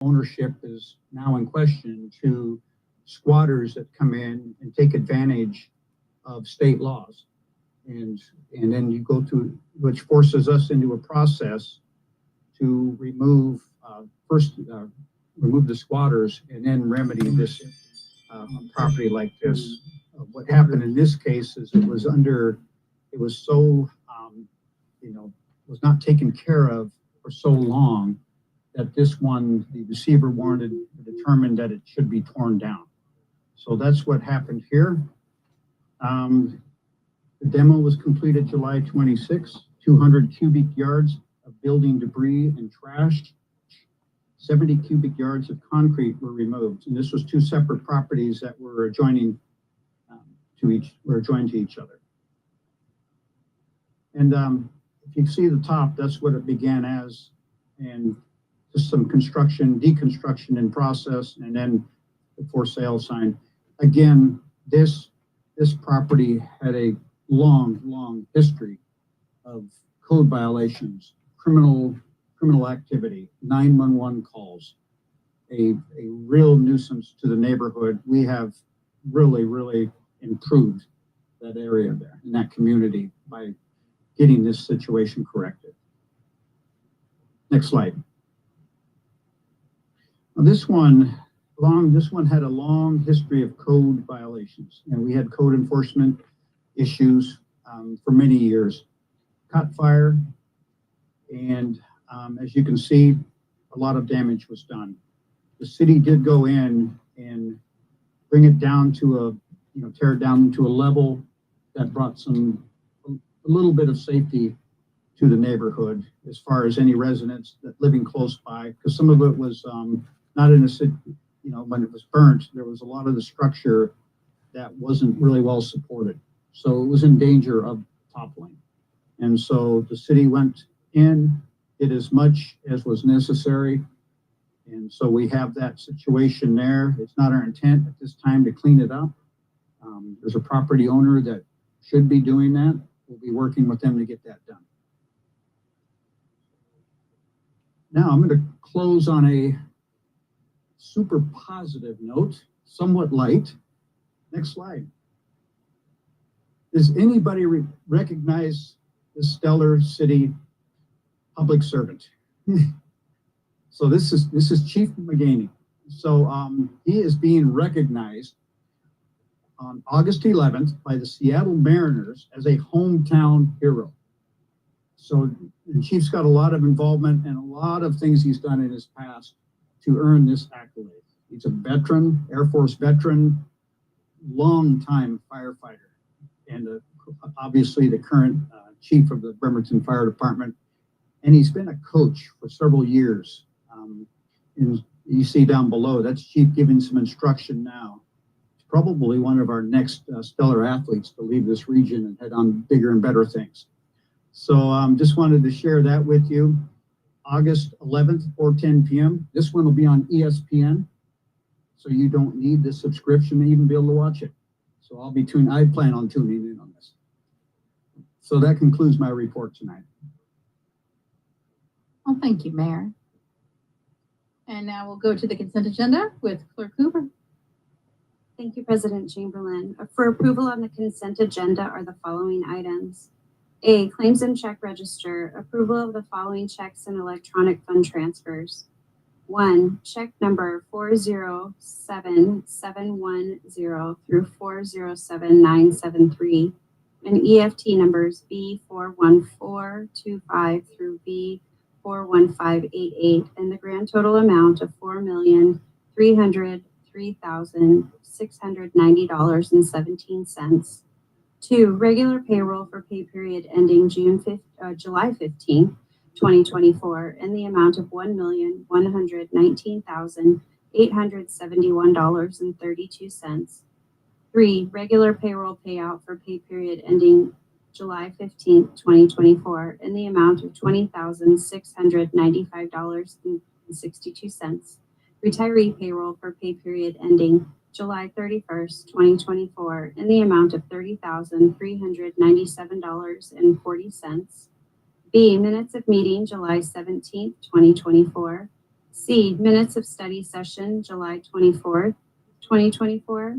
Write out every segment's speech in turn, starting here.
ownership is now in question to squatters that come in and take advantage of state laws. And then you go through, which forces us into a process to remove, remove the squatters and then remedy this property like this. What happened in this case is it was so, was not taken care of for so long that this one, the receiver determined that it should be torn down. So that's what happened here. The demo was completed July 26, 200 cubic yards of building debris and trash. 70 cubic yards of concrete were removed. And this was two separate properties that were adjoining to each other. And if you see the top, that's what it began as, and just some construction, deconstruction in process, and then the for sale sign. Again, this property had a long history of code violations, criminal activity, 911 calls, a real nuisance to the neighborhood. We have really improved that area there in that community by getting this situation corrected. Next slide. Now this one had a long history of code violations, and we had code enforcement issues for many years. Caught fire, and as you can see, a lot of damage was done. The city did go in and bring it down to tear it down to a level that brought a little bit of safety to the neighborhood as far as any residents that living close by, because some of it was not in a city. When it was burnt, there was a lot of the structure that wasn't really well supported. So it was in danger of toppling. And so the city went in, did as much as was necessary. And so we have that situation there. It's not our intent at this time to clean it up. There's a property owner that should be doing that. We'll be working with them to get that done. Now I'm going to close on a super positive note, somewhat light. Next slide. Does anybody recognize the stellar city public servant? So this is Chief McGaney. So he is being recognized on August 11th by the Seattle Mariners as a hometown hero. So the Chief's got a lot of involvement and a lot of things he's done in his past to earn this accolade. He's a veteran, Air Force veteran, long-time firefighter, and obviously the current chief of the Bremerton Fire Department. And he's been a coach for several years. And you see down below, that's Chief giving some instruction now. He's probably one of our next stellar athletes to leave this region and head on bigger and better things. So just wanted to share that with you. August 11th, 4:10 p.m. This one will be on ESPN, so you don't need the subscription to even be able to watch it. So I plan on tuning in on this. So that concludes my report tonight. Well, thank you, Mayor. And now we'll go to the consent agenda with Clerk Hoover. Thank you, President Chamberlain. For approval on the consent agenda are the following items. A, claims and check register, approval of the following checks and electronic fund transfers. 1, check number 407710 through 407973, and EFT numbers B41425 through B41588, and the grand total amount of $4,303,690.17. 2, regular payroll for pay period ending July 15, 2024, in the amount of $1,119,871.32. 3, regular payroll payout for pay period ending July 15, 2024, in the amount of $20,695.62. Retiree payroll for pay period ending July 31st, 2024, in the amount of $30,397.40. B, minutes of meeting July 17th, 2024. C, minutes of study session, July 24th, 2024.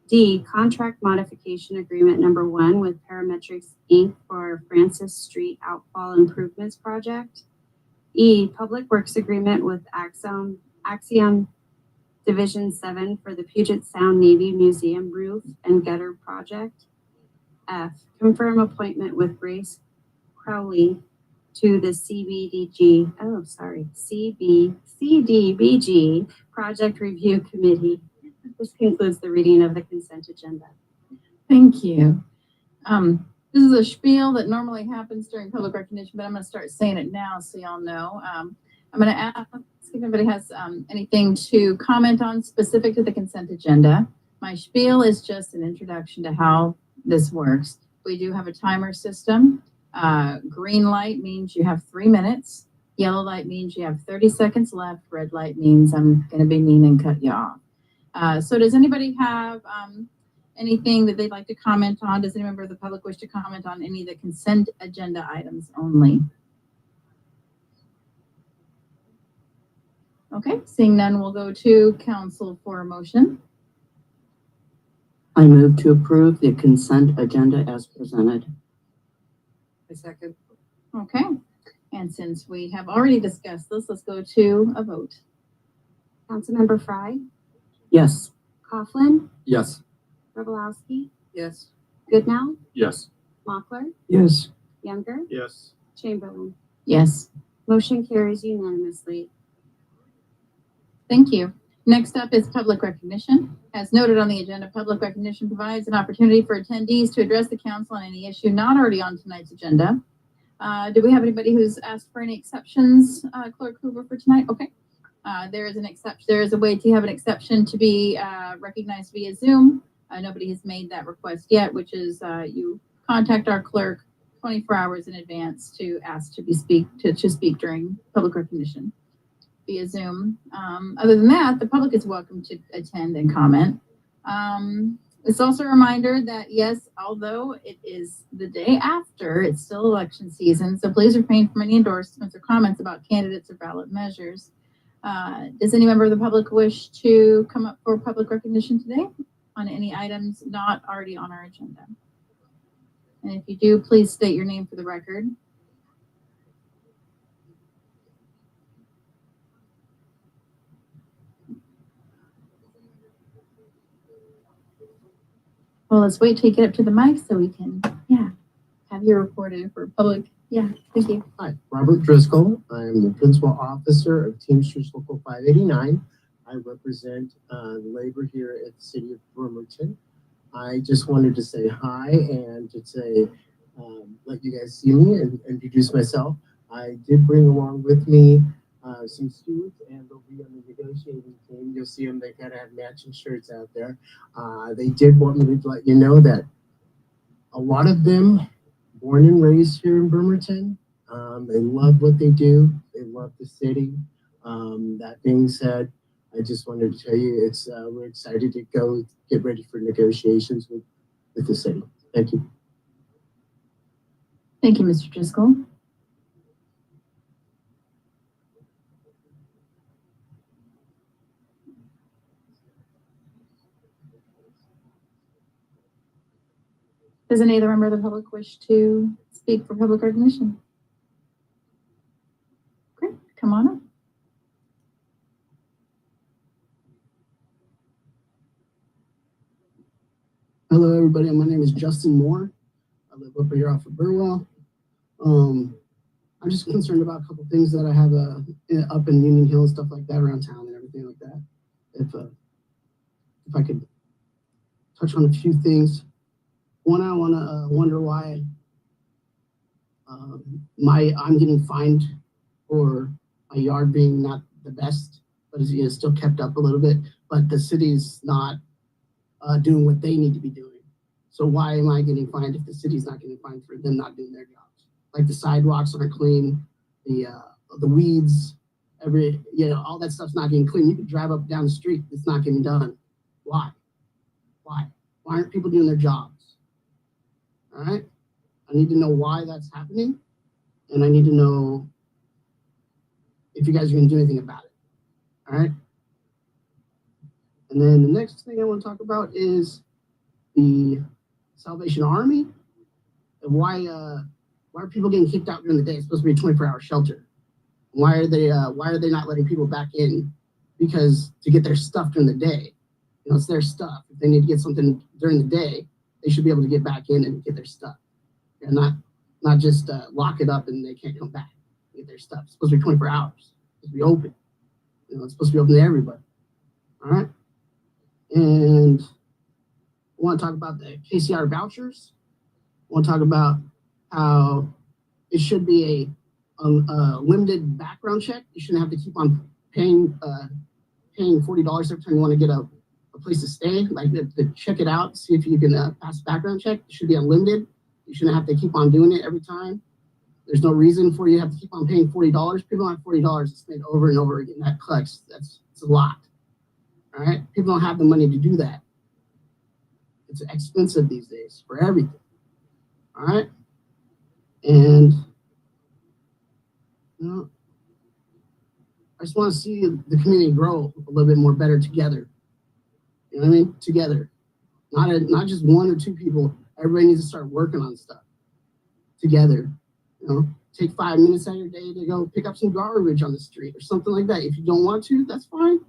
D, contract modification agreement number 1 with Parametrics Inc. for Francis Street Outfall Improvements Project. E, public works agreement with Axiom Division 7 for the Puget Sound Navy Museum roof and gutter project. F, confirm appointment with Grace Crowley to the CDBG Project Review Committee. This concludes the reading of the consent agenda. Thank you. This is a spiel that normally happens during public recognition, but I'm going to start saying it now so y'all know. I'm going to ask if anybody has anything to comment on specific to the consent agenda. My spiel is just an introduction to how this works. We do have a timer system. Green light means you have 3 minutes. Yellow light means you have 30 seconds left. Red light means I'm going to be mean and cut you off. So does anybody have anything that they'd like to comment on? Does any member of the public wish to comment on any of the consent agenda items only? Okay, seeing none, we'll go to council for a motion. I move to approve the consent agenda as presented. I second. Okay, and since we have already discussed this, let's go to a vote. Councilmember Fry, Yes. Coughlin, Yes. Robolowski, Yes. Goodnow, Yes. Mochler, Yes. Younger, Yes. Chamberlain. Yes, Motion carries unanimously. thank you. Next up is public recognition. As noted on the agenda, public recognition provides an opportunity for attendees to address the council on any issue not already on tonight's agenda. Do we have anybody who's asked for any exceptions, Clerk Hoover, for tonight? Okay. There is an exception. There is a way to have an exception to be recognized via Zoom. Nobody has made that request yet, which is you contact our clerk 24 hours in advance to ask to speak during public recognition via Zoom. Other than that, the public is welcome to attend and comment. It's also a reminder that yes, although it is the day after, it's still election season, so please refrain from any endorsements or comments about candidates or ballot measures. Does any member of the public wish to come up for public recognition today on any items not already on our agenda? And if you do, please state your name for the record. Well, let's wait till you get up to the mic so we can, have you reported for public. Yeah, thank you. Hi, Robert Driscoll. I'm the Principal Officer of Teamsters Local 589. I represent labor here at the City of Bremerton. I just wanted to say hi and to say, let you guys see me and introduce myself. I did bring along with me some students, and they'll be on the negotiating team. You'll see them, they kind of have matching shirts out there. They did want me to let you know that a lot of them born and raised here in Bremerton. They love what they do. They love the city. That being said, I just wanted to tell you we're excited to go get ready for negotiations with the city. Thank you. Thank you, Mr. Driscoll. Does any other member of the public wish to speak for public recognition? Great, come on up. Hello, everybody. My name is Justin Moore. I live up here off of Burwell. I'm just concerned about a couple things that I have up in Union Hill and stuff like that around town and everything like that. If I could touch on a few things. One, I want to wonder why I'm getting fined for my yard being not the best, but it's still kept up a little bit. But the city's not doing what they need to be doing. So why am I getting fined if the city's not getting fined for them not doing their jobs? Like the sidewalks aren't clean, the weeds, all that stuff's not getting clean. You can drive up down the street, it's not getting done. Why? Why aren't people doing their jobs? All right, I need to know why that's happening, and I need to know if you guys are going to do anything about it. All right. And then the next thing I want to talk about is the Salvation Army and why are people getting kicked out during the day? It's supposed to be a 24-hour shelter. Why are they not letting people back in? Because to get their stuff during the day, you know, it's their stuff. If they need to get something during the day, they should be able to get back in and get their stuff, and not just lock it up and they can't come back and get their stuff. It's supposed to be 24 hours. It's supposed to be open. You know, it's supposed to be open to everybody. All right. And I want to talk about the KCR vouchers. I want to talk about how it should be a limited background check. You shouldn't have to keep on paying $40 every time you want to get a place to stay. Like to check it out, see if you can pass a background check. It should be unlimited. You shouldn't have to keep on doing it every time. There's no reason for you to have to keep on paying $40. People don't have $40 to spend over and over again. That collects. It's a lot. All right. People don't have the money to do that. It's expensive these days for everything. All right. And you know, I just want to see the community grow a little bit more better together. You know what I mean? Together. Not just one or two people. Everybody needs to start working on stuff together. You know, take 5 minutes out of your day to go pick up some garbage on the street or something like that. If you don't want to, that's fine.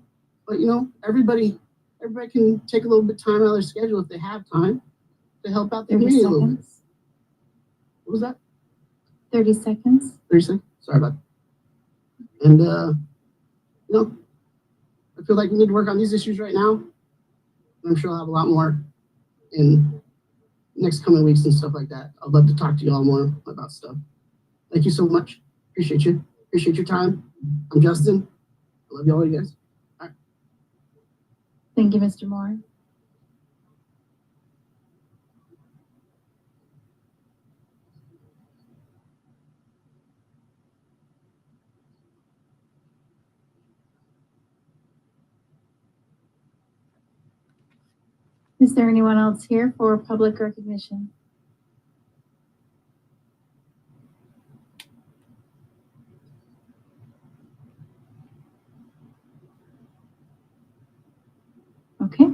But you know, everybody can take a little bit of time out of their schedule if they have time to help out the 30 community a little bit. seconds. What was that? 30 seconds. 30 seconds? Sorry about that. And you know, I feel like we need to work on these issues right now. I'm sure I'll have a lot more in next coming weeks and stuff like that. I'd love to talk to you all more about stuff. Thank you so much. Appreciate you. Appreciate your time. I'm Justin. I love you all, you guys. All right. Thank you, Mr. Moore. Is there anyone else here for public recognition? Okay.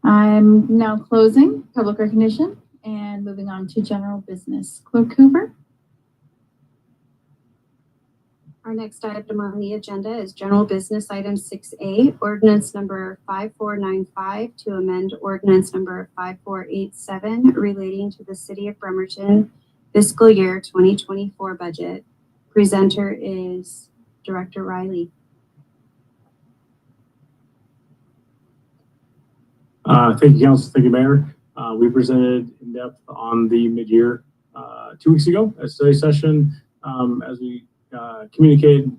I'm now closing public recognition and moving on to general business. Clerk Cooper? Our next item on the agenda is general business item 6A, ordinance number 5495 to amend ordinance number 5487 relating to the City of Bremerton fiscal year 2024 budget. Presenter is Director Riley. Thank you, Council. Thank you, Mayor. We presented in depth on the mid-year 2 weeks ago at study session. As we communicated,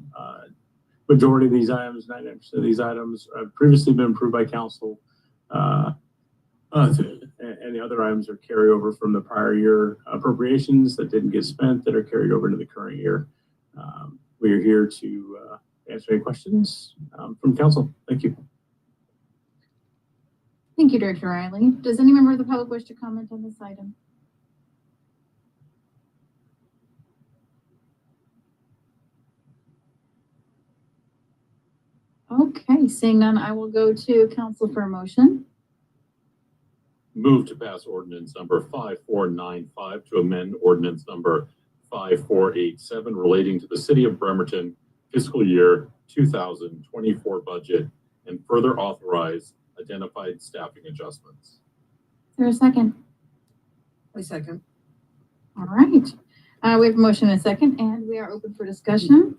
majority of these items, 99% of these items, have previously been approved by Council, and the other items are carryover from the prior year appropriations that didn't get spent that are carried over into the current year. We are here to answer any questions from Council. Thank you. Thank you, Director Riley. Does any member of the public wish to comment on this item? Okay, seeing none, I will go to Council for a motion. Move to pass ordinance number 5495 to amend ordinance number 5487 relating to the City of Bremerton fiscal year 2024 budget and further authorize identified staffing adjustments. Is there a second? I second. All right. We have a motion and a second, and we are open for discussion.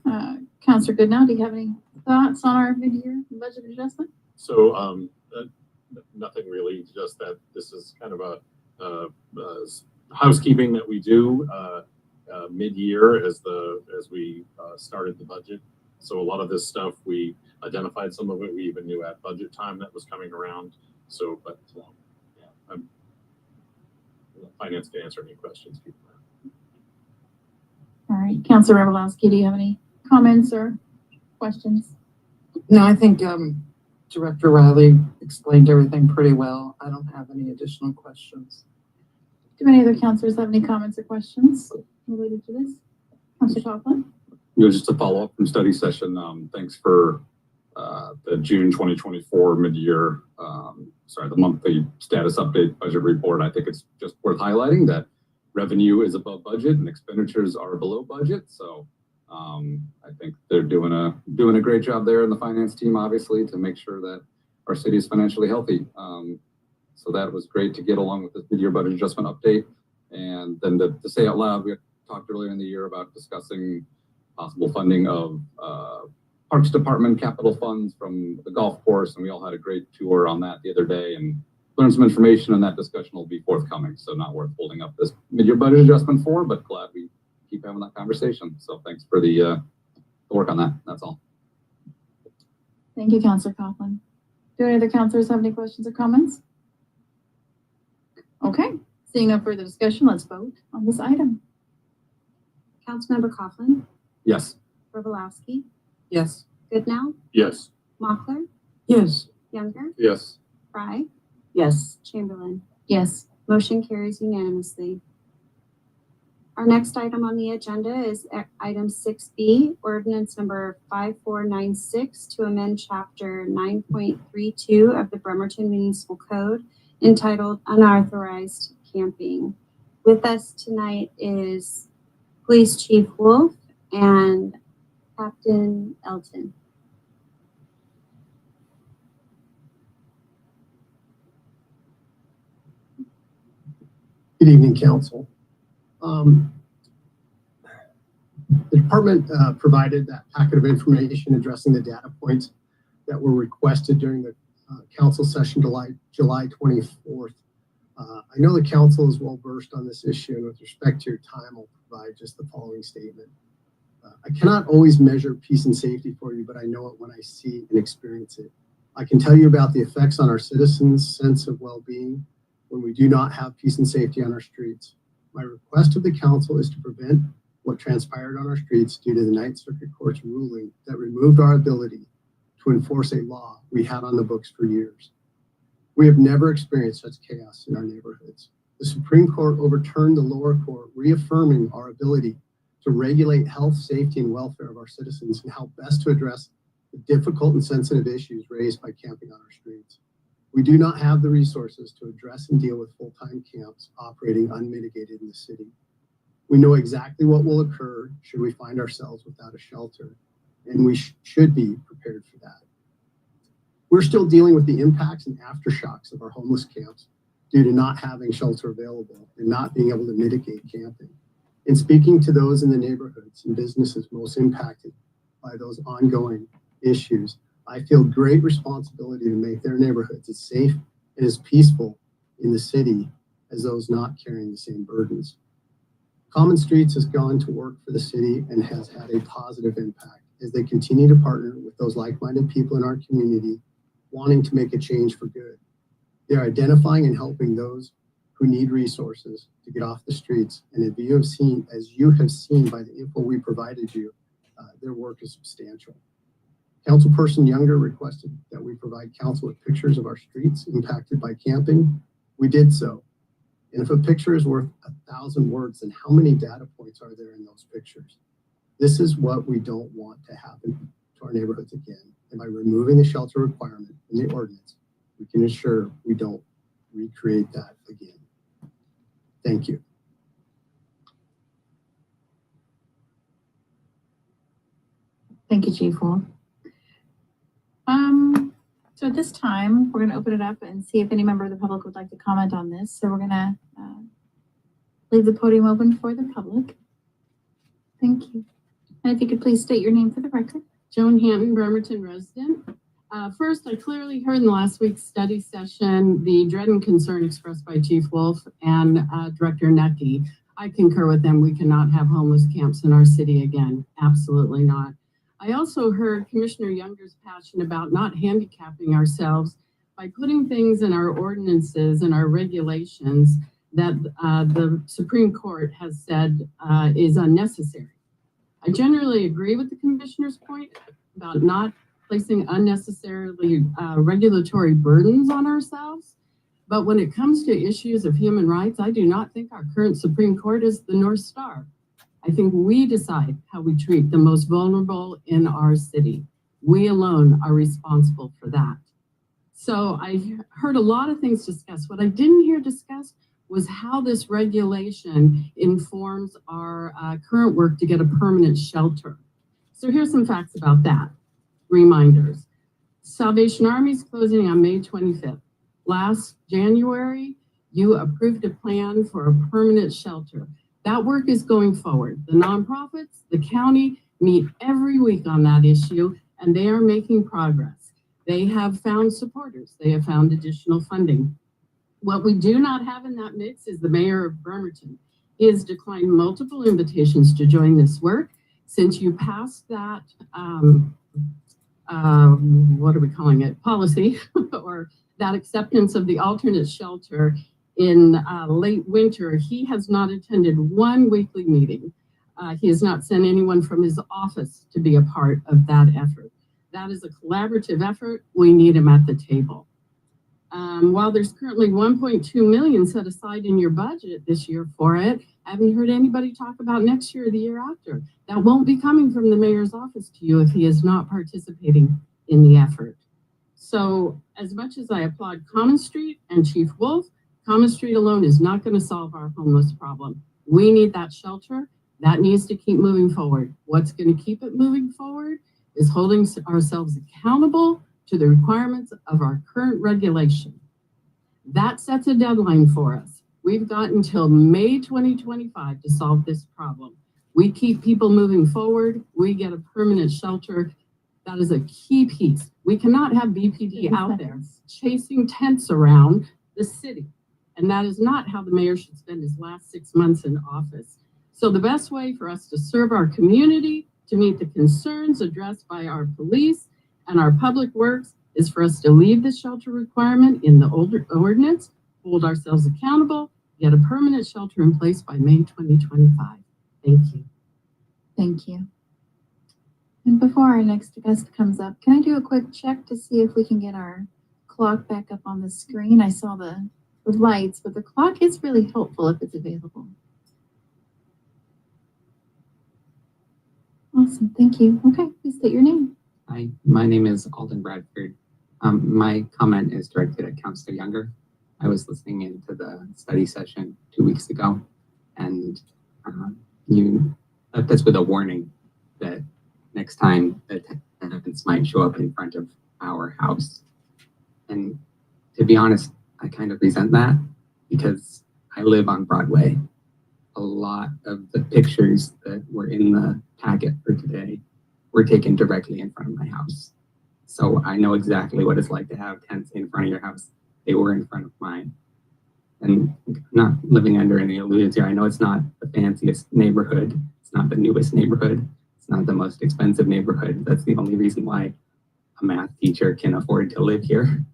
Councilor Goodnow, do you have any thoughts on our mid-year budget adjustment? So nothing really, just that this is kind of a housekeeping that we do mid-year as we started the budget. So a lot of this stuff, we identified some of it. We even knew at budget time that was coming around. So, but yeah, finance can answer any questions people have. All right. Councilor Revoloski, do you have any comments or questions? No, I think Director Riley explained everything pretty well. I don't have any additional questions. Do any other councilors have any comments or questions related to this? Councilor Coughlin? Just to follow up from study session, thanks for the June 2024 mid-year, the monthly status update budget report. I think it's just worth highlighting that revenue is above budget and expenditures are below budget. So I think they're doing a great job there in the finance team, obviously, to make sure that our city is financially healthy. So that was great to get along with this mid-year budget adjustment update. And then to say out loud, we talked earlier in the year about discussing possible funding of Parks Department capital funds from the golf course, and we all had a great tour on that the other day and learned some information, and that discussion will be forthcoming. So not worth holding up this mid-year budget adjustment for, but glad we keep having that conversation. So thanks for the work on that. That's all. Thank you, Councilor Coughlin. Do any other councilors have any questions or comments? Okay, seeing no further discussion, let's vote on this item. Councilmember Coughlin, Yes. Robolowski, Yes. Goodnow, Yes. Mochler, Yes. Younger, Yes. Fry, Yes. Chamberlain. Yes. Motion carries unanimously. Our next item on the agenda is item 6B, ordinance number 5496 to amend chapter 9.32 of the Bremerton Municipal Code entitled Unauthorized Camping. With us tonight is Police Chief Wolf and Captain Elton. Good evening, Council. The department provided that packet of information addressing the data points that were requested during the council session July 24th. I know the council is well versed on this issue, and with respect to your time, I'll provide just the following statement. I cannot always measure peace and safety for you, but I know it when I see and experience it. I can tell you about the effects on our citizens' sense of well-being when we do not have peace and safety on our streets. My request of the council is to prevent what transpired on our streets due to the Ninth Circuit Court's ruling that removed our ability to enforce a law we had on the books for years. We have never experienced such chaos in our neighborhoods. The Supreme Court overturned the lower court, reaffirming our ability to regulate health, safety, and welfare of our citizens and how best to address the difficult and sensitive issues raised by camping on our streets. We do not have the resources to address and deal with full-time camps operating unmitigated in the city. We know exactly what will occur should we find ourselves without a shelter, and we should be prepared for that. We're still dealing with the impacts and aftershocks of our homeless camps due to not having shelter available and not being able to mitigate camping. In speaking to those in the neighborhoods and businesses most impacted by those ongoing issues, I feel great responsibility to make their neighborhoods as safe and as peaceful in the city as those not carrying the same burdens. Common Streets has gone to work for the city and has had a positive impact as they continue to partner with those like-minded people in our community wanting to make a change for good. They're identifying and helping those who need resources to get off the streets. And as you have seen by the info we provided you, their work is substantial. Councilperson Younger requested that we provide council with pictures of our streets impacted by camping. We did so. And if a picture is worth 1,000 words, then how many data points are there in those pictures? This is what we don't want to happen to our neighborhoods again. And by removing the shelter requirement in the ordinance, we can ensure we don't recreate that again. Thank you. Thank you, Chief Wolf. So at this time, we're going to open it up and see if any member of the public would like to comment on this. So we're going to leave the podium open for the public. Thank you. And if you could please state your name for the record. Joan Hanton, Bremerton resident. First, I clearly heard in last week's study session the dread and concern expressed by Chief Wolf and Director Nucky. I concur with them. We cannot have homeless camps in our city again. Absolutely not. I also heard Commissioner Younger's passion about not handicapping ourselves by putting things in our ordinances and our regulations that the Supreme Court has said is unnecessary. I generally agree with the Commissioner's point about not placing unnecessarily regulatory burdens on ourselves. But when it comes to issues of human rights, I do not think our current Supreme Court is the North Star. I think we decide how we treat the most vulnerable in our city. We alone are responsible for that. So I heard a lot of things discussed. What I didn't hear discussed was how this regulation informs our current work to get a permanent shelter. So here's some facts about that. Reminders. Salvation Army is closing on May 25th. Last January, you approved a plan for a permanent shelter. That work is going forward. The nonprofits, the county meet every week on that issue, and they are making progress. They have found supporters. They have found additional funding. What we do not have in that mix is the mayor of Bremerton. He has declined multiple invitations to join this work. Since you passed that, what are we calling it, policy, or that acceptance of the alternate shelter in late winter, he has not attended one weekly meeting. He has not sent anyone from his office to be a part of that effort. That is a collaborative effort. We need him at the table. While there's currently 1.2 million set aside in your budget this year for it, I haven't heard anybody talk about next year or the year after. That won't be coming from the mayor's office to you if he is not participating in the effort. So as much as I applaud Common Street and Chief Wolf, Common Street alone is not going to solve our homeless problem. We need that shelter. That needs to keep moving forward. What's going to keep it moving forward is holding ourselves accountable to the requirements of our current regulation. That sets a deadline for us. We've got until May 2025 to solve this problem. We keep people moving forward. We get a permanent shelter. That is a key piece. We cannot have BPD out there chasing tents around the city. And that is not how the mayor should spend his last 6 months in office. So the best way for us to serve our community, to meet the concerns addressed by our police and our public works, is for us to leave the shelter requirement in the older ordinance, hold ourselves accountable, get a permanent shelter in place by May 2025. Thank you. Thank you. And before our next guest comes up, can I do a quick check to see if we can get our clock back up on the screen? I saw the lights, but the clock is really helpful if it's available. Awesome, thank you. Okay, please state your name. Hi, my name is Alden Bradford. My comment is directed at Councilor Younger. I was listening into the study session 2 weeks ago, and you left us with a warning that next time that tenants might show up in front of our house. And to be honest, I kind of resent that because I live on Broadway. A lot of the pictures that were in the packet for today were taken directly in front of my house. So I know exactly what it's like to have tents in front of your house. They were in front of mine. And not living under any illusions here, I know it's not the fanciest neighborhood. It's not the newest neighborhood. It's not the most expensive neighborhood. That's the only reason why a math teacher can afford to live here.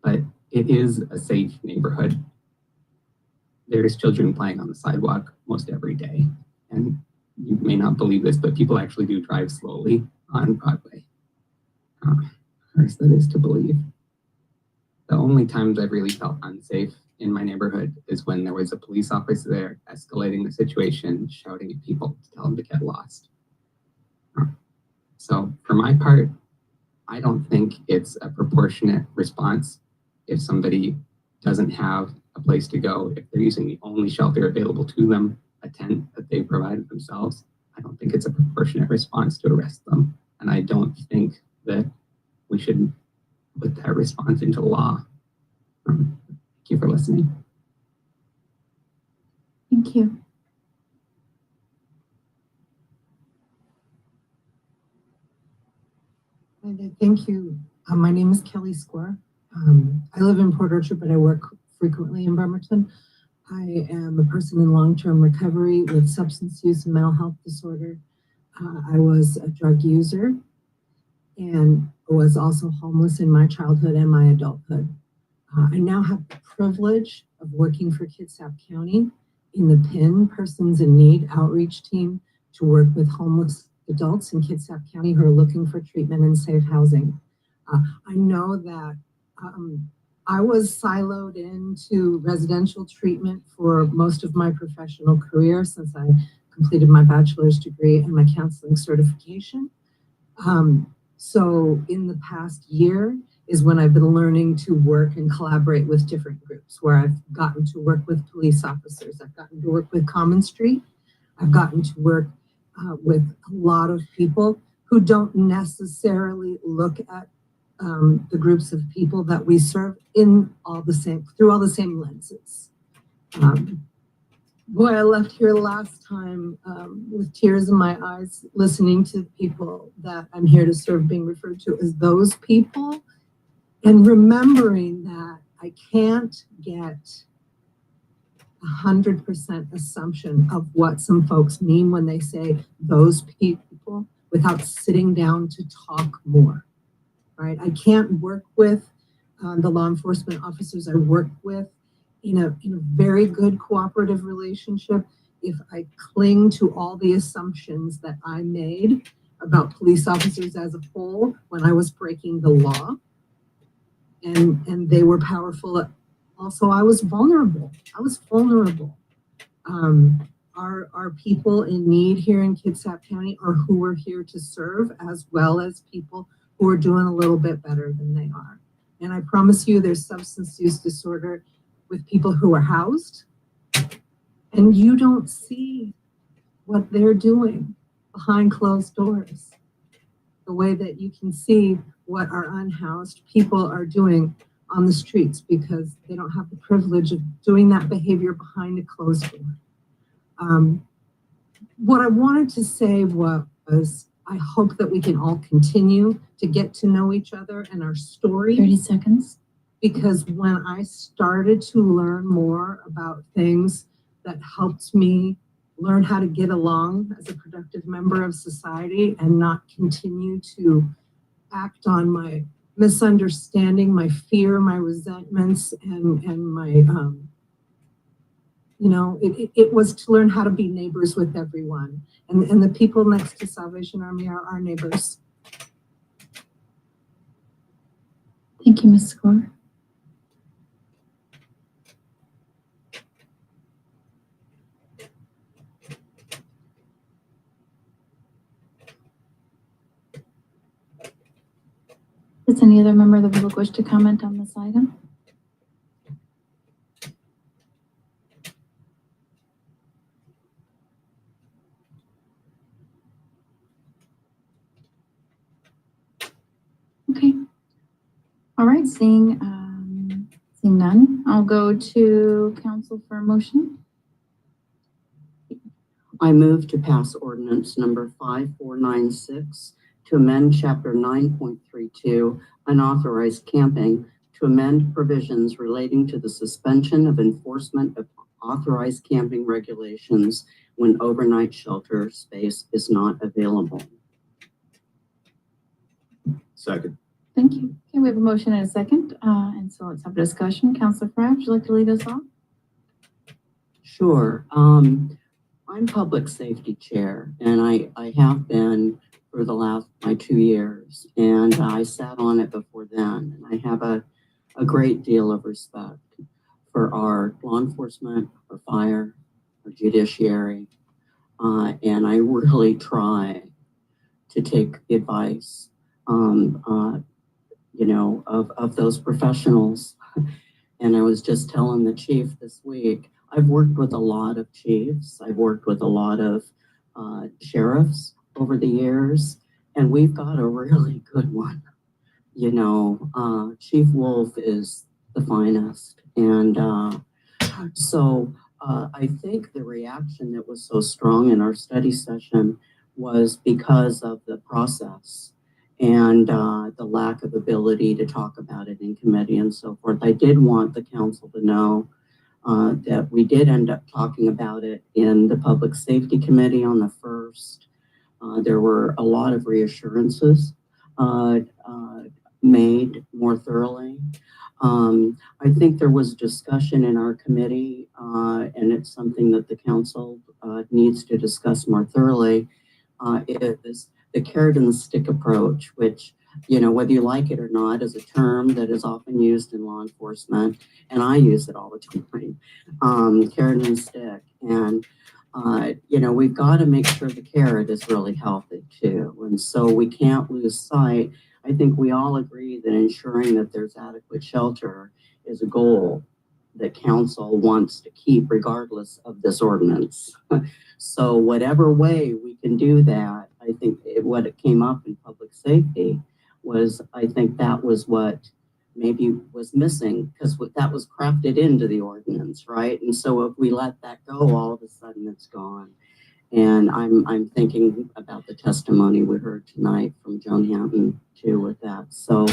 But it is a safe neighborhood. There's children playing on the sidewalk most every day. And you may not believe this, but people actually do drive slowly on Broadway. Hardest that is to believe. The only times I've really felt unsafe in my neighborhood is when there was a police officer there escalating the situation, shouting at people to tell them to get lost. So for my part, I don't think it's a proportionate response if somebody doesn't have a place to go, if they're using the only shelter available to them, a tent that they provided themselves. I don't think it's a proportionate response to arrest them. And I don't think that we should put that response into law. Thank you for listening. Thank you. Thank you. My name is Kelly Square. I live in Port Orchard, but I work frequently in Bremerton. I am a person in long-term recovery with substance use and mental health disorder. I was a drug user and was also homeless in my childhood and my adulthood. I now have the privilege of working for Kitsap County in the PIN, Persons in Need outreach team, to work with homeless adults in Kitsap County who are looking for treatment and safe housing. I know that I was siloed into residential treatment for most of my professional career since I completed my bachelor's degree and my counseling certification. So in the past year is when I've been learning to work and collaborate with different groups, where I've gotten to work with police officers. I've gotten to work with Common Street. I've gotten to work with a lot of people who don't necessarily look at the groups of people that we serve through all the same lenses. Boy, I left here last time with tears in my eyes, listening to the people that I'm here to serve being referred to as those people, and remembering that I can't get 100% assumption of what some folks mean when they say those people without sitting down to talk more, right? I can't work with the law enforcement officers I work with in a very good cooperative relationship if I cling to all the assumptions that I made about police officers as a whole when I was breaking the law. And they were powerful. Also, I was vulnerable. Our people in need here in Kitsap County are who we're here to serve, as well as people who are doing a little bit better than they are. And I promise you there's substance use disorder with people who are housed, and you don't see what they're doing behind closed doors, the way that you can see what our unhoused people are doing on the streets because they don't have the privilege of doing that behavior behind a closed door. What I wanted to say was I hope that we can all continue to get to know each other and our story. 30 seconds. Because when I started to learn more about things that helped me learn how to get along as a productive member of society and not continue to act on my misunderstanding, my fear, my resentments, and my, it was to learn how to be neighbors with everyone. And the people next to Salvation Army are our neighbors. Thank you, Ms. Score. Does any other member of the public wish to comment on this item? Okay. All right, seeing none, I'll go to council for a motion. I move to pass ordinance number 5496 to amend chapter 9.32, unauthorized camping, to amend provisions relating to the suspension of enforcement of authorized camping regulations when overnight shelter space is not available. Second. Thank you. Okay, we have a motion and a second, and so let's have a discussion. Councilor Frye, would you like to lead us off? Sure. I'm public safety chair, and I have been for the last my 2 years, and I sat on it before then, and I have a great deal of respect for our law enforcement, our fire, our judiciary, and I really try to take advice, of those professionals. And I was just telling the chief this week, I've worked with a lot of chiefs. I've worked with a lot of sheriffs over the years, and we've got a really good one. Chief Wolf is the finest. And so I think the reaction that was so strong in our study session was because of the process and the lack of ability to talk about it in committee and so forth. I did want the council to know that we did end up talking about it in the Public Safety Committee on the 1st. There were a lot of reassurances made more thoroughly. I think there was discussion in our committee, and it's something that the council needs to discuss more thoroughly, is the carrot and the stick approach, which you know, whether you like it or not, is a term that is often used in law enforcement, and I use it all the time, carrot and stick. And, you know, we've got to make sure the carrot is really healthy too. And so we can't lose sight. I think we all agree that ensuring that there's adequate shelter is a goal that council wants to keep regardless of this ordinance. So whatever way we can do that, I think what it came up in public safety was, I think that was what maybe was missing, because that was crafted into the ordinance, right? And so if we let that go, all of a sudden it's gone. And I'm thinking about the testimony we heard tonight from Joan Hampton too with that. So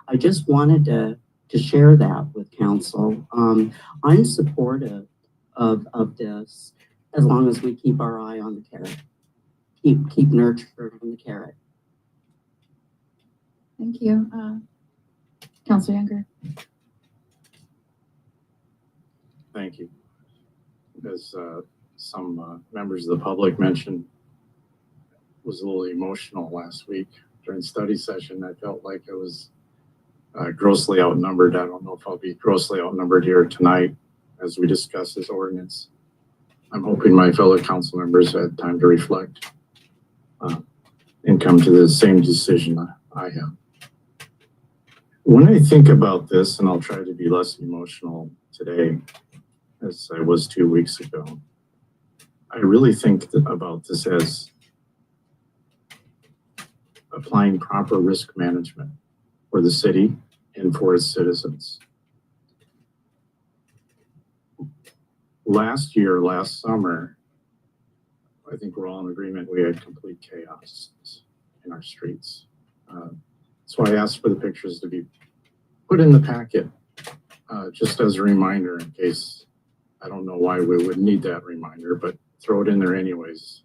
I just wanted to share that with council. I'm supportive of this as long as we keep our eye on the carrot. Keep nurturing the carrot. Thank you. Councilor Younger. Thank you. As some members of the public mentioned, was a little emotional last week during study session. I felt like I was grossly outnumbered. I don't know if I'll be grossly outnumbered here tonight as we discuss this ordinance. I'm hoping my fellow council members had time to reflect and come to the same decision I have. When I think about this, and I'll try to be less emotional today as I was 2 weeks ago, I really think about this as applying proper risk management for the city and for its citizens. Last summer, I think we're all in agreement, we had complete chaos in our streets. So I asked for the pictures to be put in the packet, just as a reminder in case, I don't know why we would need that reminder, but throw it in there anyways.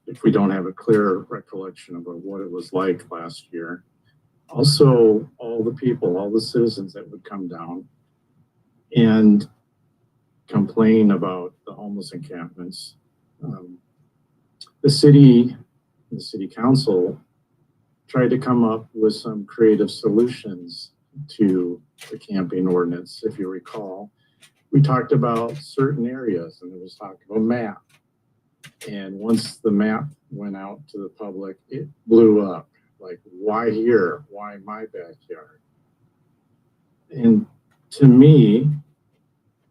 If we don't have a clear recollection about what it was like last year. Also, all the people, all the citizens that would come down and complain about the homeless encampments. The City.Council tried to come up with some creative solutions to the camping ordinance. If you recall, we talked about certain areas, and it was talked about map. And once the map went out to the public, it blew up. Like, why here? Why my backyard? And to me,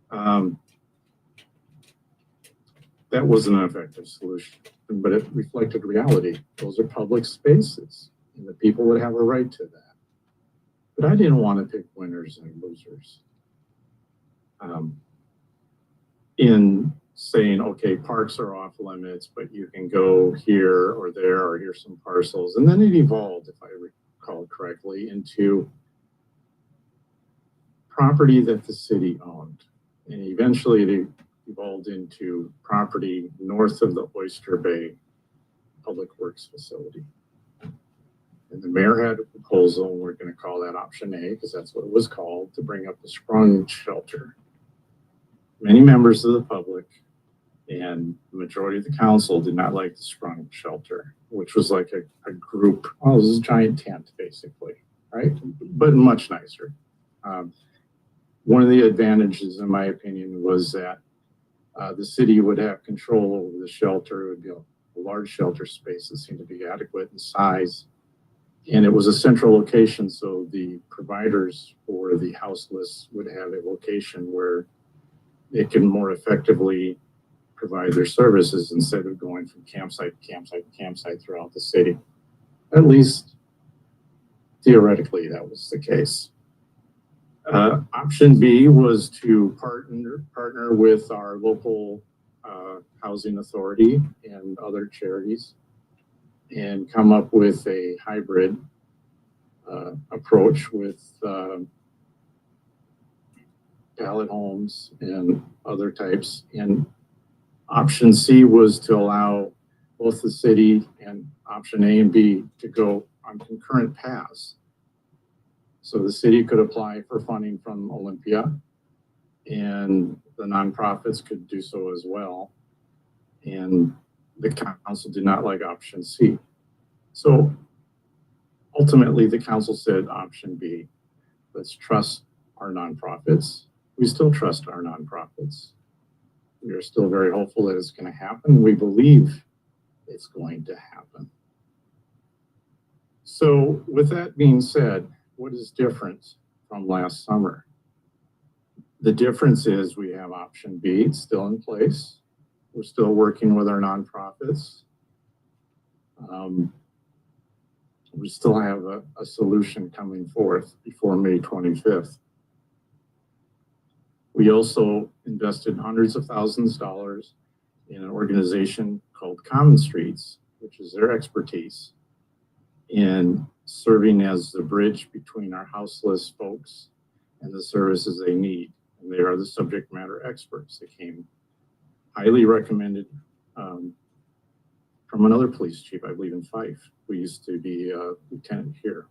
that wasn't an effective solution, but it reflected reality. Those are public spaces, and the people would have a right to that. But I didn't want to pick winners and losers in saying, okay, parks are off limits, but you can go here or there, or here's some parcels. And then it evolved, if I recall correctly, into property that the city owned. And eventually it evolved into property north of the Oyster Bay Public Works facility. And the mayor had a proposal, and we're going to call that option A because that's what it was called, to bring up the sprung shelter. Many members of the public and the majority of the council did not like the sprung shelter, which was like a group, oh, this is a giant tent basically, right? But much nicer. One of the advantages, in my opinion, was that the city would have control over the shelter. It would be a large shelter space that seemed to be adequate in size. And it was a central location, so the providers for the houseless would have a location where they can more effectively provide their services instead of going from campsite to campsite to campsite throughout the city. At least theoretically, that was the case. Option B was to partner with our local housing authority and other charities and come up with a hybrid approach with pallet homes and other types. And option C was to allow both the city and option A and B to go on concurrent paths. So the city could apply for funding from Olympia, and the nonprofits could do so as well. And the council did not like option C. So ultimately, the council said option B, let's trust our nonprofits. We still trust our nonprofits. We are still very hopeful that it's going to happen. We believe it's going to happen. So with that being said, what is different from last summer? The difference is we have option B, it's still in place. We're still working with our nonprofits. We still have a solution coming forth before May 25th. We also invested hundreds of thousands of dollars in an organization called Common Streets, which is their expertise in serving as the bridge between our houseless folks and the services they need. And they are the subject matter experts. They came highly recommended from another police chief, I believe in Fife, who used to be a lieutenant here.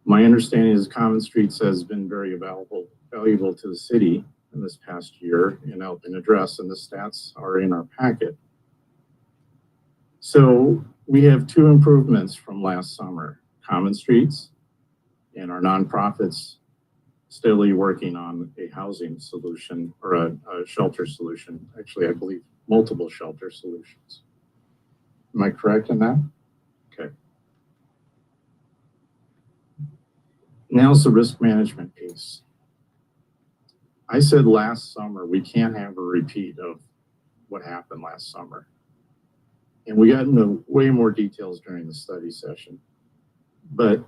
My understanding is Common Streets has been very valuable to the city in this past year in helping address, and the stats are in our packet. So we have two improvements from last summer, Common Streets and our nonprofits steadily working on a housing solution or a shelter solution. Actually, I believe multiple shelter solutions. Am I correct in that? Okay. Now it's the risk management piece. I said last summer, we can't have a repeat of what happened last summer. And we got into way more details during the study session. But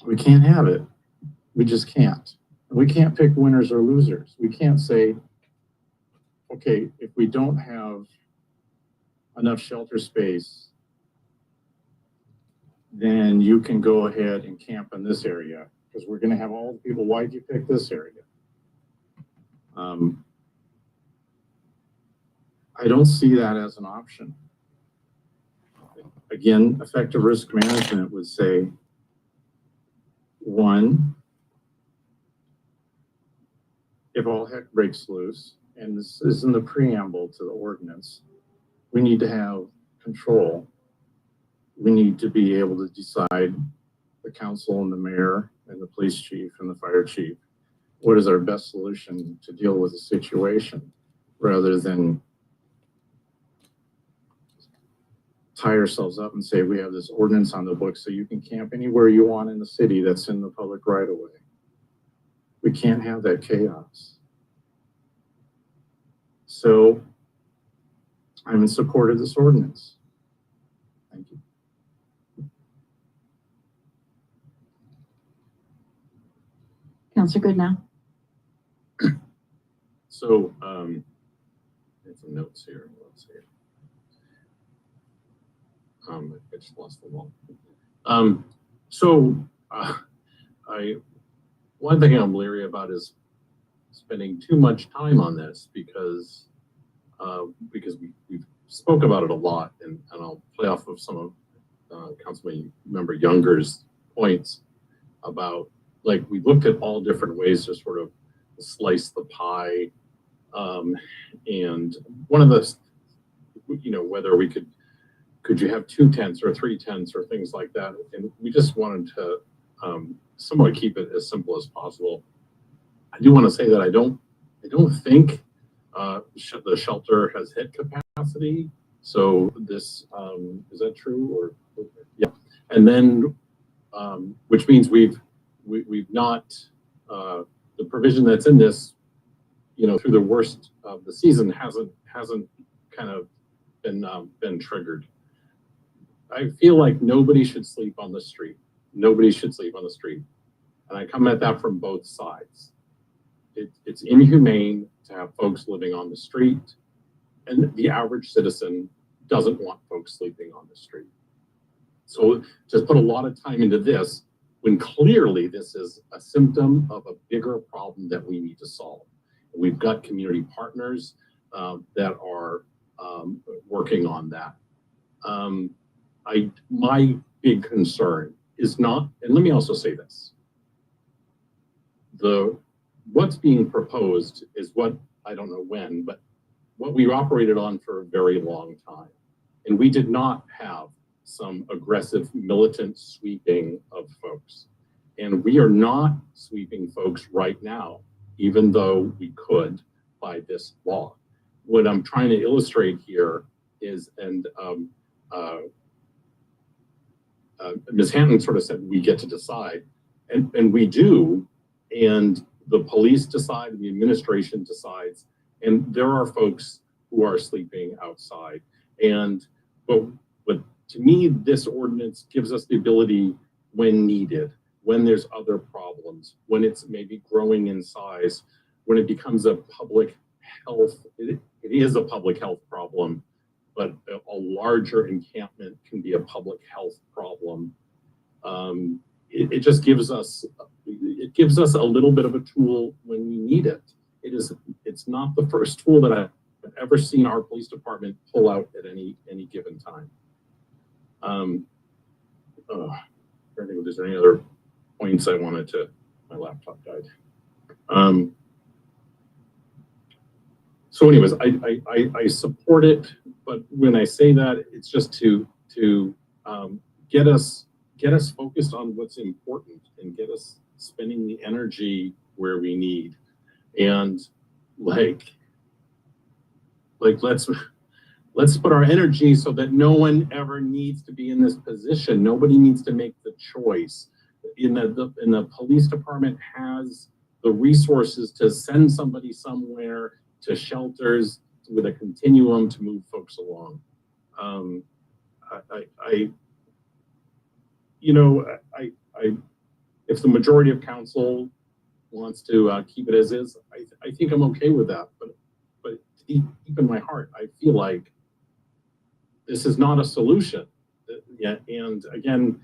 we can't have it. We just can't. We can't pick winners or losers. We can't say, okay, if we don't have enough shelter space, then you can go ahead and camp in this area because we're going to have all the people. Why'd you pick this area? I don't see that as an option. Again, effective risk management would say, one, if all heck breaks loose, and this is in the preamble to the ordinance, we need to have control. We need to be able to decide, the council and the mayor and the police chief and the fire chief, what is our best solution to deal with the situation, rather than tie ourselves up and say, we have this ordinance on the books so you can camp anywhere you want in the city that's in the public right of way. We can't have that chaos. So I'm in support of this ordinance. Thank you. Councilor Goodnow. So, I have some notes here. Let's see. I just lost them all. One thing I'm leery about is spending too much time on this because we spoke about it a lot, and I'll play off of some of Councilman Member Younger's points about, like, we looked at all different ways to sort of slice the pie, and one of the, whether we could you have 2 tents or 3 tents or things like that, and we just wanted to somewhat keep it as simple as possible. I do want to say that I don't think the shelter has hit capacity. So this is that true? Or yeah, and then which means we've not the provision that's in this, through the worst of the season hasn't kind of been triggered. I feel like nobody should sleep on the street. Nobody should sleep on the street. And I come at that from both sides. It's inhumane to have folks living on the street, and the average citizen doesn't want folks sleeping on the street. So to put a lot of time into this, when clearly this is a symptom of a bigger problem that we need to solve. We've got community partners that are working on that. My big concern is not, and let me also say this, what's being proposed is what, I don't know when, but what we operated on for a very long time. And we did not have some aggressive militant sweeping of folks. And we are not sweeping folks right now, even though we could by this law. What I'm trying to illustrate here is, and Ms. Hanton sort of said, we get to decide, and we do, and the police decide, the administration decides, and there are folks who are sleeping outside. But to me, this ordinance gives us the ability, when needed, when there's other problems, when it's maybe growing in size, when it becomes a public health, it is a public health problem, but a larger encampment can be a public health problem. It just gives us, it gives us a little bit of a tool when we need it. It's not the first tool that I've ever seen our police department pull out at any given time. I don't think there's any other points I wanted to, my laptop died. So anyways, I support it, but when I say that, it's just to get us focused on what's important and get us spending the energy where we need. And like let's put our energy so that no one ever needs to be in this position. Nobody needs to make the choice. In the police department has the resources to send somebody somewhere, to shelters, with a continuum to move folks along. If the majority of council wants to keep it as is, I think I'm okay with that. But deep in my heart, I feel like this is not a solution. Yeah, and again,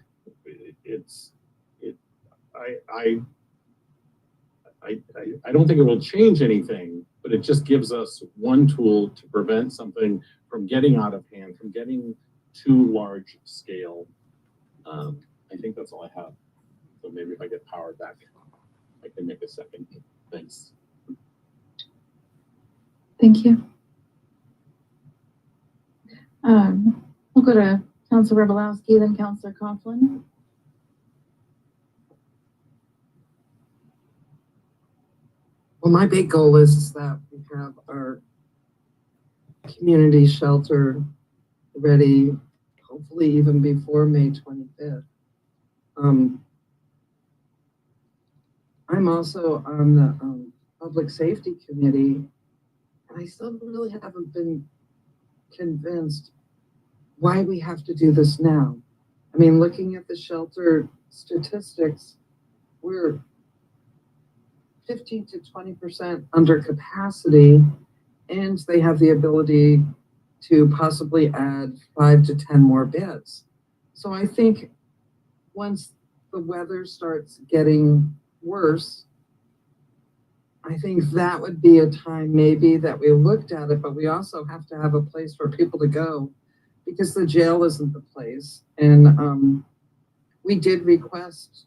I don't think it will change anything, but it just gives us one tool to prevent something from getting out of hand, from getting too large scale. I think that's all I have. So maybe if I get power back, I can make a second. Thanks. Thank you. We'll go to Councilor Rebelowski, then Councilor Coughlin. Well, my big goal is that we have our community shelter ready, hopefully even before May 25th. I'm also on the Public Safety Committee, and I still really haven't been convinced why we have to do this now. I mean, looking at the shelter statistics, we're 15 to 20% under capacity, and they have the ability to possibly add 5 to 10 more beds. So I think once the weather starts getting worse, I think that would be a time maybe that we looked at it, but we also have to have a place for people to go, because the jail isn't the place. And we did request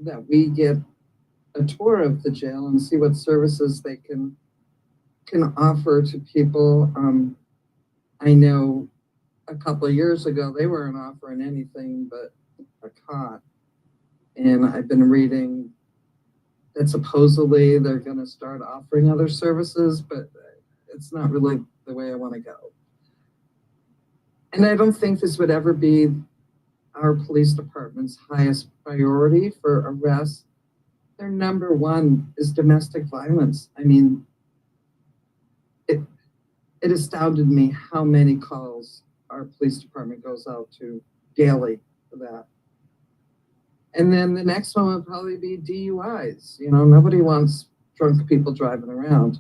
that we get a tour of the jail and see what services they can offer to people. I know a couple of years ago, they weren't offering anything but a cot. And I've been reading that supposedly they're going to start offering other services, but it's not really the way I want to go. And I don't think this would ever be our police department's highest priority for arrests. Their number one is domestic violence. I mean, it astounded me how many calls our police department goes out to daily for that. And then the next one would probably be DUIs. You know, nobody wants drunk people driving around.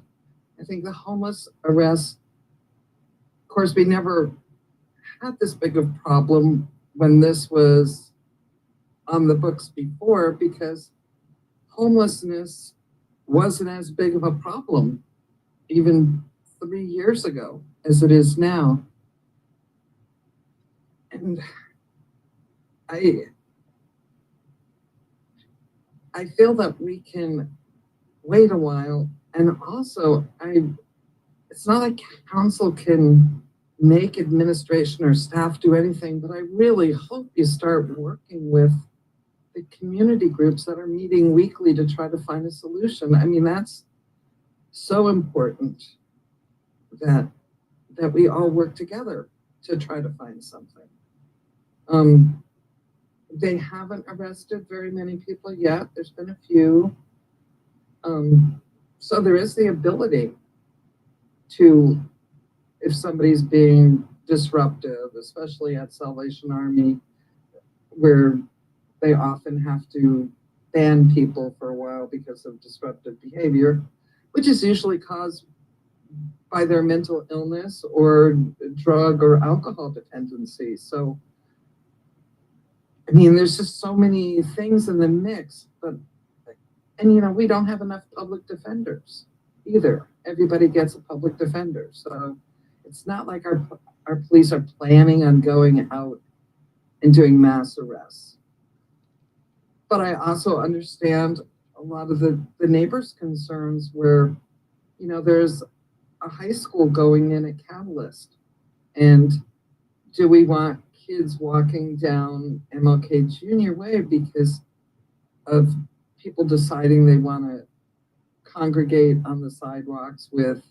I think the homeless arrests, of course, we never had this big of a problem when this was on the books before, because homelessness wasn't as big of a problem even 3 years ago as it is now. And I feel that we can wait a while. And also, it's not like council can make administration or staff do anything, but I really hope you start working with the community groups that are meeting weekly to try to find a solution. I mean, that's so important that we all work together to try to find something. They haven't arrested very many people yet. There's been a few. So there is the ability to, if somebody's being disruptive, especially at Salvation Army, where they often have to ban people for a while because of disruptive behavior, which is usually caused by their mental illness or drug or alcohol dependency. So, I mean, there's just so many things in the mix, and you know, we don't have enough public defenders either. Everybody gets a public defender. So it's not like our police are planning on going out and doing mass arrests. But I also understand a lot of the neighbors' concerns where, you know, there's a high school going in at Catalyst. And do we want kids walking down MLK Junior Way because of people deciding they want to congregate on the sidewalks with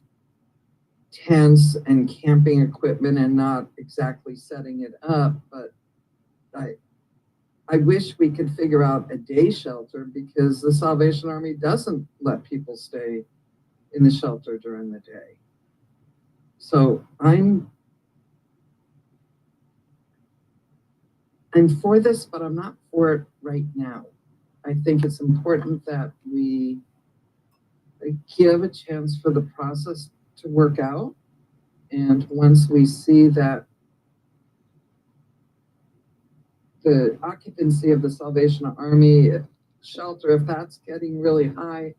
tents and camping equipment and not exactly setting it up? But I wish we could figure out a day shelter, because the Salvation Army doesn't let people stay in the shelter during the day. So I'm for this, but I'm not for it right now. I think it's important that we give a chance for the process to work out. And once we see that the occupancy of the Salvation Army shelter, if that's getting really high,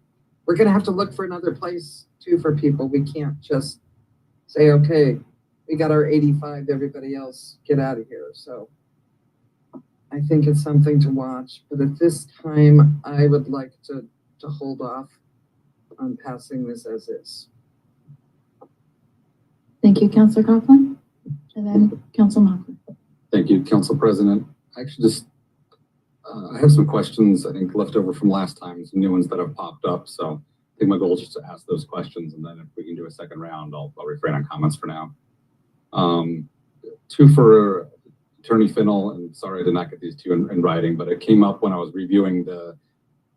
we're going to have to look for another place too for people. We can't just say, okay, we got our 85, everybody else get out of here. So I think it's something to watch, but at this time, I would like to hold off on passing this as is. Thank you, Councilor Coughlin. And then Council Mochler. Thank you, Council President. Actually, just I have some questions, I think, left over from last time, some new ones that have popped up. So I think my goal is just to ask those questions, and then if we can do a second round, I'll refrain on comments for now. Two for Attorney Finnell, and sorry I did not get these two in writing, but it came up when I was reviewing the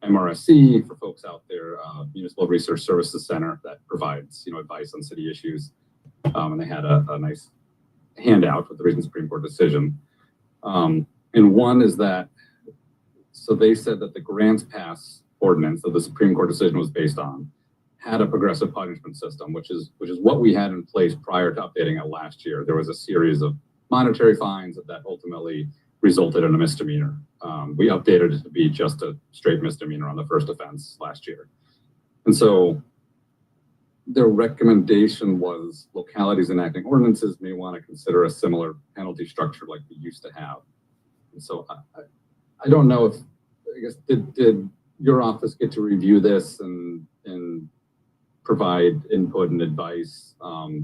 MRSC for folks out there, Municipal Research Services Center that provides, you know, advice on city issues. And they had a nice handout with the recent Supreme Court decision. And one is that, so they said that the grants pass ordinance that the Supreme Court decision was based on had a progressive punishment system, which is what we had in place prior to updating it last year. There was a series of monetary fines that ultimately resulted in a misdemeanor. We updated it to be just a straight misdemeanor on the first offense last year. And so their recommendation was localities enacting ordinances may want to consider a similar penalty structure like we used to have. And so I don't know if, I guess, did your office get to review this and provide input and advice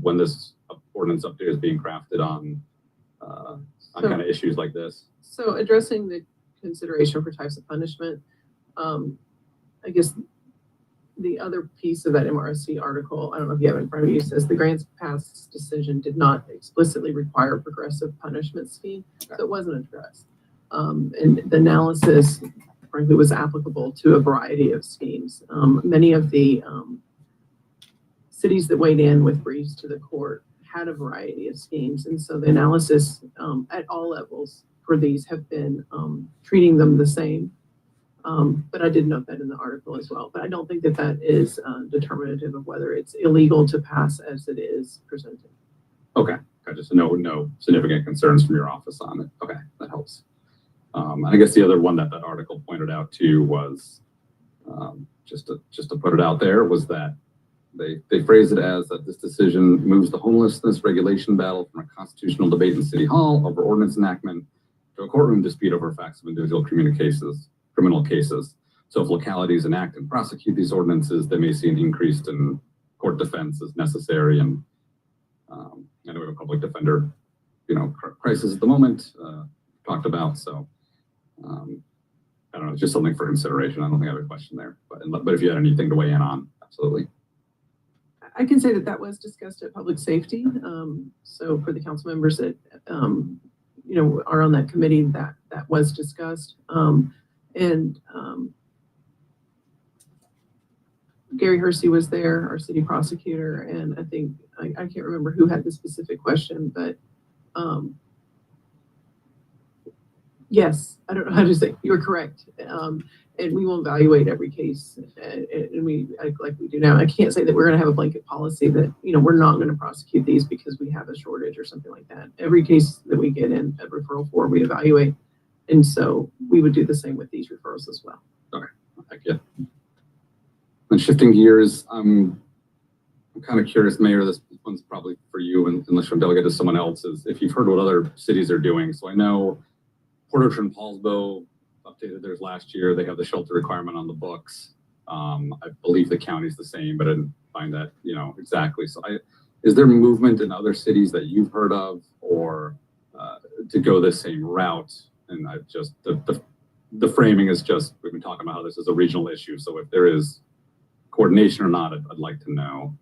when this ordinance update is being crafted on kind of issues like this? So addressing the consideration for types of punishment, I guess the other piece of that MRSC article, I don't know if you have it in front of you, says the grants pass decision did not explicitly require progressive punishment scheme, so it wasn't addressed. And the analysis, frankly, was applicable to a variety of schemes. Many of the cities that weighed in with briefs to the court had a variety of schemes, and so the analysis at all levels for these have been treating them the same. But I did note that in the article as well. But I don't think that that is determinative of whether it's illegal to pass as it is presented. Okay, just no significant concerns from your office on it. Okay, that helps. And I guess the other one that article pointed out too was just to put it out there was that they phrased it as that this decision moves the homelessness regulation battle from a constitutional debate in City Hall over ordinance enactment to a courtroom dispute over facts of individual criminal cases. So if localities enact and prosecute these ordinances, they may see an increase in court defense is necessary. And I know we have a public defender, crisis at the moment, talked about. So I don't know, it's just something for consideration. I don't think I have a question there, but if you had anything to weigh in on, absolutely. I can say that was discussed at Public Safety. So for the council members that, are on that committee, that was discussed. Gary Hersey was there, our city prosecutor, and I think, I can't remember who had the specific question, but yes, I don't know how to say, you're correct. And we will evaluate every case, and we, like we do now. I can't say that we're going to have a blanket policy that, we're not going to prosecute these because we have a shortage or something like that. Every case that we get in a referral for, we evaluate. And so we would do the same with these referrals as well. Okay, thank you. And shifting gears, I'm kind of curious, Mayor, this one's probably for you, and unless you're delegate to someone else, is if you've heard what other cities are doing. So I know Port Orchard and Paulsbo updated theirs last year. They have the shelter requirement on the books. I believe the county's the same, but I didn't find that, exactly. So is there movement in other cities that you've heard of, or to go the same route? And I just, the framing is just, we've been talking about how this is a regional issue. So if there is coordination or not, I'd like to know.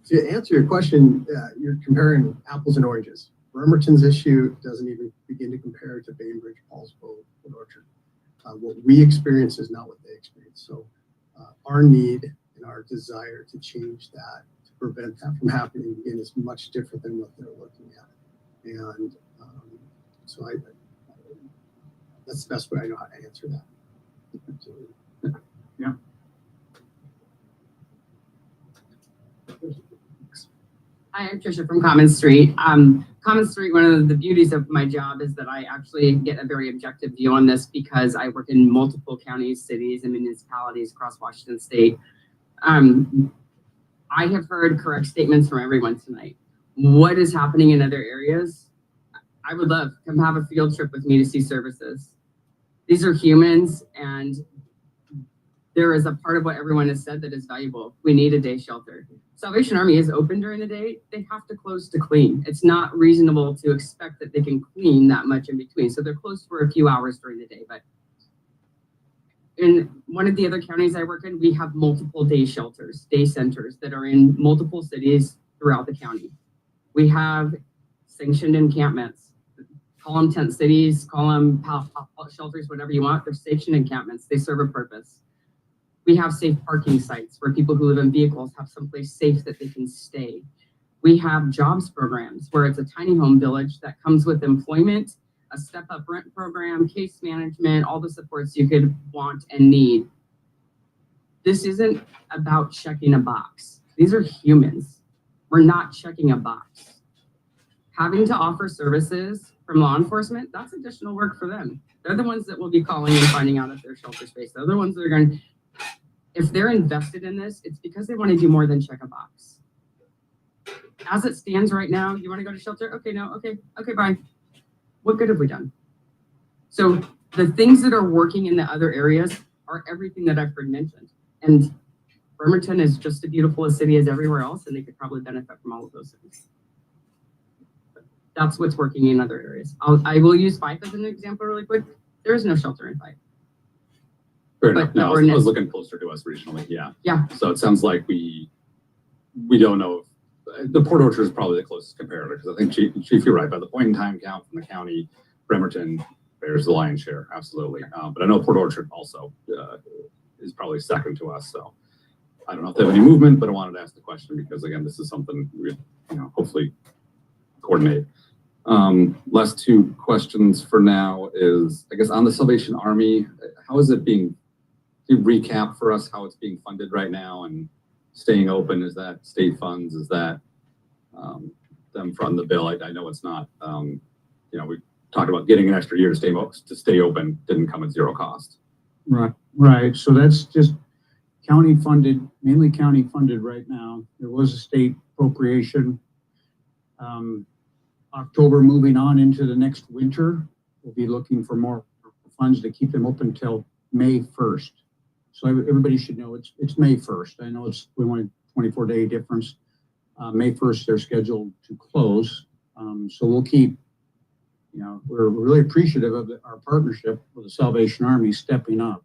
To answer your question, you're comparing apples and oranges. Bremerton's issue doesn't even begin to compare to Bainbridge, Paulsbo, and Orchard. What we experience is not what they experience. So our need and our desire to change that, to prevent that from happening again, is much different than what they're looking at. And so that's the best way I know how to answer that. Yeah. Hi, I'm Tricia from Common Street. Common Street, one of the beauties of my job is that I actually get a very objective view on this because I work in multiple counties, cities, and municipalities across Washington State. I have heard correct statements from everyone tonight. What is happening in other areas? I would love to come have a field trip with me to see services. These are humans, and there is a part of what everyone has said that is valuable. We need a day shelter. Salvation Army is open during the day. They have to close to clean. It's not reasonable to expect that they can clean that much in between. So they're closed for a few hours during the day. But in one of the other counties I work in, we have multiple day shelters, day centers that are in multiple cities throughout the county. We have sanctioned encampments. Call them tent cities, call them shelters, whatever you want. They're sanctioned encampments. They serve a purpose. We have safe parking sites where people who live in vehicles have someplace safe that they can stay. We have jobs programs where it's a tiny home village that comes with employment, a step-up rent program, case management, all the supports you could want and need. This isn't about checking a box. These are humans. We're not checking a box. Having to offer services from law enforcement, that's additional work for them. They're the ones that will be calling and finding out if there's shelter space. They're the ones that are going to, if they're invested in this, it's because they want to do more than check a box. As it stands right now, you want to go to shelter? Okay, no, okay, bye. What good have we done? So the things that are working in the other areas are everything that I've heard mentioned. And Bremerton is just as beautiful a city as everywhere else, and they could probably benefit from all of those things. That's what's working in other areas. I will use Fife as an example really quick. There is no shelter in Fife. Fair enough. No, I was looking closer to us regionally. Yeah. Yeah. So it sounds like we don't know. The Port Orchard is probably the closest comparator, because I think Chief, you're right. By the point in time count from the county, Bremerton bears the lion's share, absolutely. But I know Port Orchard also is probably second to us. So I don't know if they have any movement, but I wanted to ask the question because, again, this is something we hopefully coordinate. Last two questions for now is, I guess, on the Salvation Army, how is it being? Do you recap for us how it's being funded right now and staying open? Is that state funds? Is that them fronting the bill? I know it's not. We talked about getting an extra year to stay open. Didn't come at zero cost. Right. So that's just county funded, mainly county funded right now. There was a state appropriation. October, moving on into the next winter, we'll be looking for more funds to keep them open until May 1st. So everybody should know it's May 1st. I know we want a 24-day difference. May 1st, they're scheduled to close. So we'll keep, we're really appreciative of our partnership with the Salvation Army stepping up.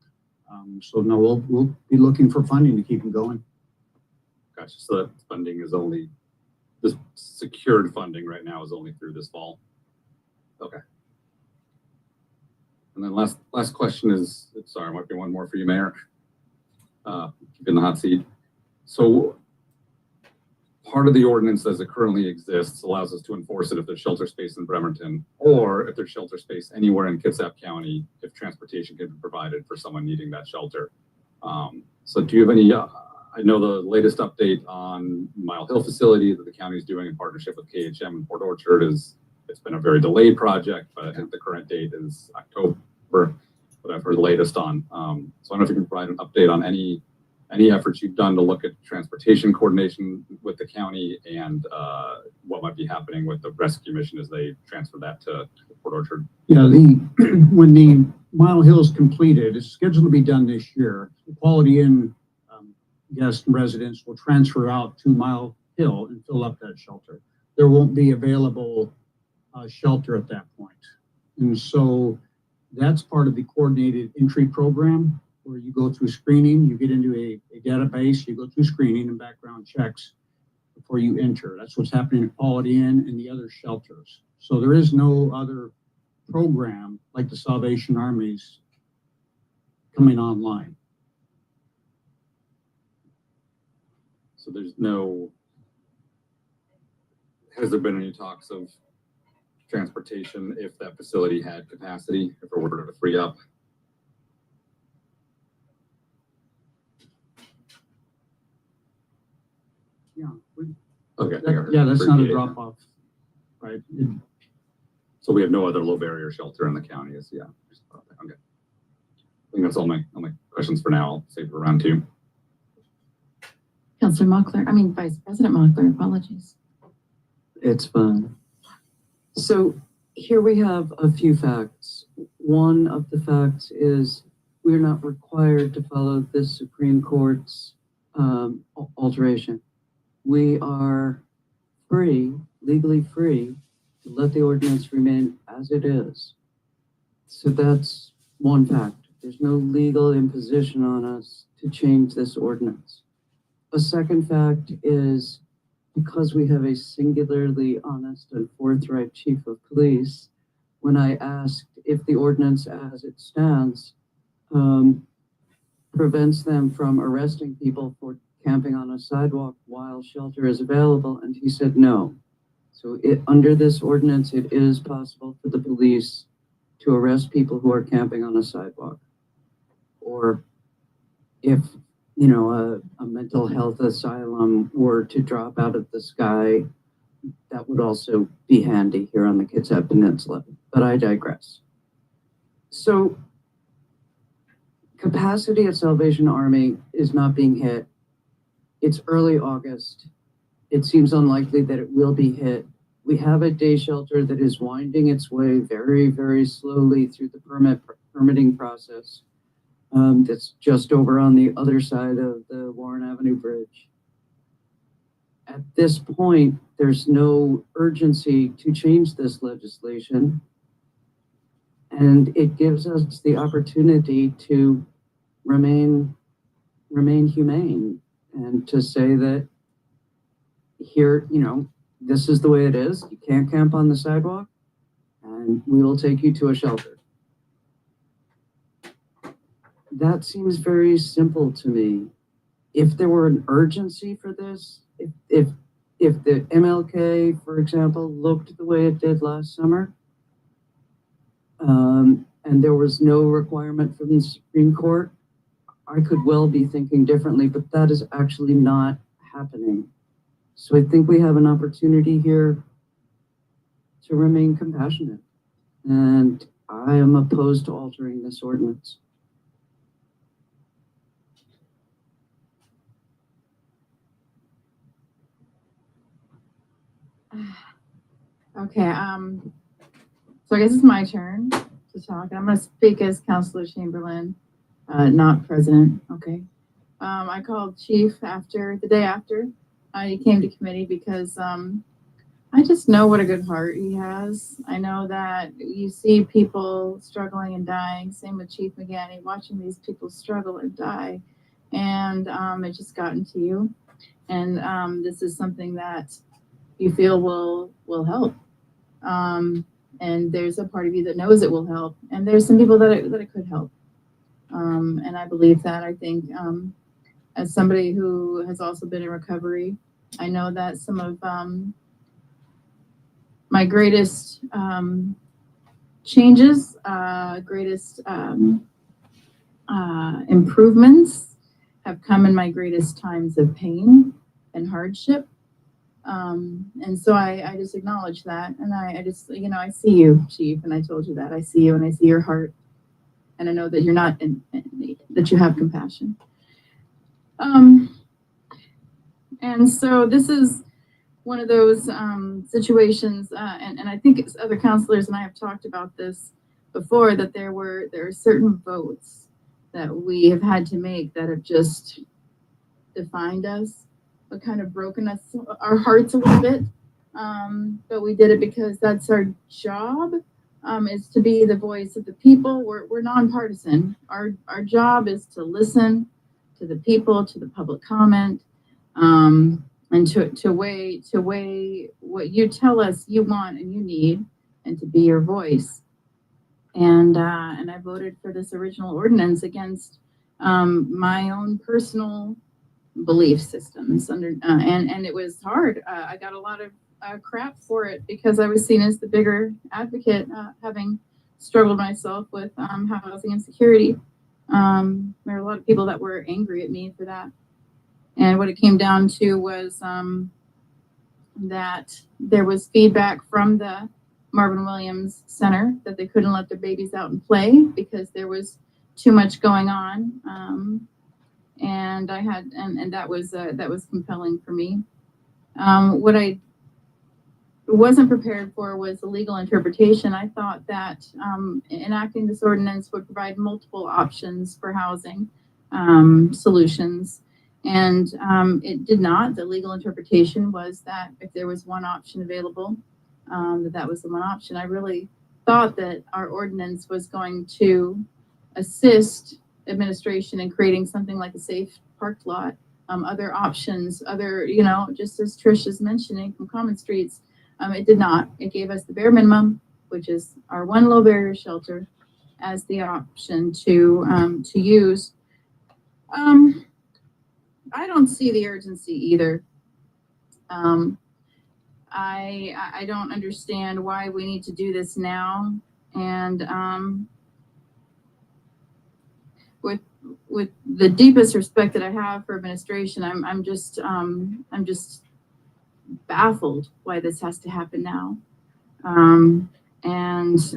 So no, we'll be looking for funding to keep them going. Gotcha. So that funding is only, this secured funding right now is only through this fall. Okay. And then last question is, sorry, might be one more for you, Mayor. Keep in the hot seat. So part of the ordinance as it currently exists allows us to enforce it if there's shelter space in Bremerton, or if there's shelter space anywhere in Kitsap County, if transportation can be provided for someone needing that shelter. So do you have any, I know the latest update on Mile Hill facility that the county is doing in partnership with KHM in Port Orchard it's been a very delayed project, but I think the current date is October, what I've heard the latest on. So I don't know if you can provide an update on any efforts you've done to look at transportation coordination with the county and what might be happening with the rescue mission as they transfer that to Port Orchard. Yeah, when the Mile Hill is completed, it's scheduled to be done this year. The Quality Inn guests and residents will transfer out to Mile Hill and fill up that shelter. There won't be available shelter at that point. And so that's part of the coordinated entry program where you go through screening, you get into a database, you go through screening and background checks before you enter. That's what's happening at Quality Inn and the other shelters. So there is no other program like the Salvation Army's coming online. So has there been any talks of transportation if that facility had capacity, if it were to free up? Yeah. Okay. That's not a drop off, right? So we have no other low barrier shelter in the county. Okay. I think that's all my questions for now. I'll save for round two. Councilor Vice President Mockler, apologies. It's fine. So here we have a few facts. One of the facts is we're not required to follow this Supreme Court's alteration. We are free, legally free, to let the ordinance remain as it is. So that's one fact. There's no legal imposition on us to change this ordinance. A second fact is because we have a singularly honest and forthright chief of police, when I asked if the ordinance as it stands prevents them from arresting people for camping on a sidewalk while shelter is available, and he said no. So under this ordinance, it is possible for the police to arrest people who are camping on a sidewalk. Or if a mental health asylum were to drop out of the sky, that would also be handy here on the Kitsap Peninsula, but I digress. So capacity at Salvation Army is not being hit. It's early August. It seems unlikely that it will be hit. We have a day shelter that is winding its way very, very slowly through the permitting process. That's just over on the other side of the Warren Avenue Bridge. At this point, there's no urgency to change this legislation, and it gives us the opportunity to remain humane and to say that here, this is the way it is. You can't camp on the sidewalk, and we will take you to a shelter. That seems very simple to me. If there were an urgency for this, if the MLK, for example, looked the way it did last summer, and there was no requirement from the Supreme Court, I could well be thinking differently, but that is actually not happening. So I think we have an opportunity here to remain compassionate, and I am opposed to altering this ordinance. Okay, so I guess it's my turn to talk. I'm gonna speak as Councilor Chamberlain, not president, okay? I called Chief the day after he came to committee because I just know what a good heart he has. I know that you see people struggling and dying. Same with Chief McGanny, watching these people struggle and die. And it just got into you. And this is something that you feel will help. And there's a part of you that knows it will help. And there's some people that it could help. And I believe that. I think as somebody who has also been in recovery, I know that some of my greatest changes, greatest improvements have come in my greatest times of pain and hardship. And so I just acknowledge that. And I just, I see you, Chief, and I told you that. I see you and I see your heart. And I know that you're not, that you have compassion. And so this is one of those situations, and I think other counselors and I have talked about this before, that there are certain votes that we have had to make that have just defined us, but kind of broken our hearts a little bit. But we did it because that's our job, is to be the voice of the people. We're nonpartisan. Our job is to listen to the people, to the public comment, and to weigh what you tell us you want and you need, and to be your voice. And I voted for this original ordinance against my own personal belief systems and it was hard. I got a lot of crap for it because I was seen as the bigger advocate, having struggled myself with housing insecurity. There were a lot of people that were angry at me for that. And what it came down to was that there was feedback from the Marvin Williams Center that they couldn't let their babies out and play because there was too much going on. And I had, and that was compelling for me. What I wasn't prepared for was the legal interpretation. I thought that enacting this ordinance would provide multiple options for housing solutions. And it did not. The legal interpretation was that if there was one option available, that was the one option. I really thought that our ordinance was going to assist administration in creating something like a safe parked lot, other options, just as Trish is mentioning from Common Streets. It did not. It gave us the bare minimum, which is our one low barrier shelter, as the option to use. I don't see the urgency either. I don't understand why we need to do this now. And with the deepest respect that I have for administration, I'm just baffled why this has to happen now. And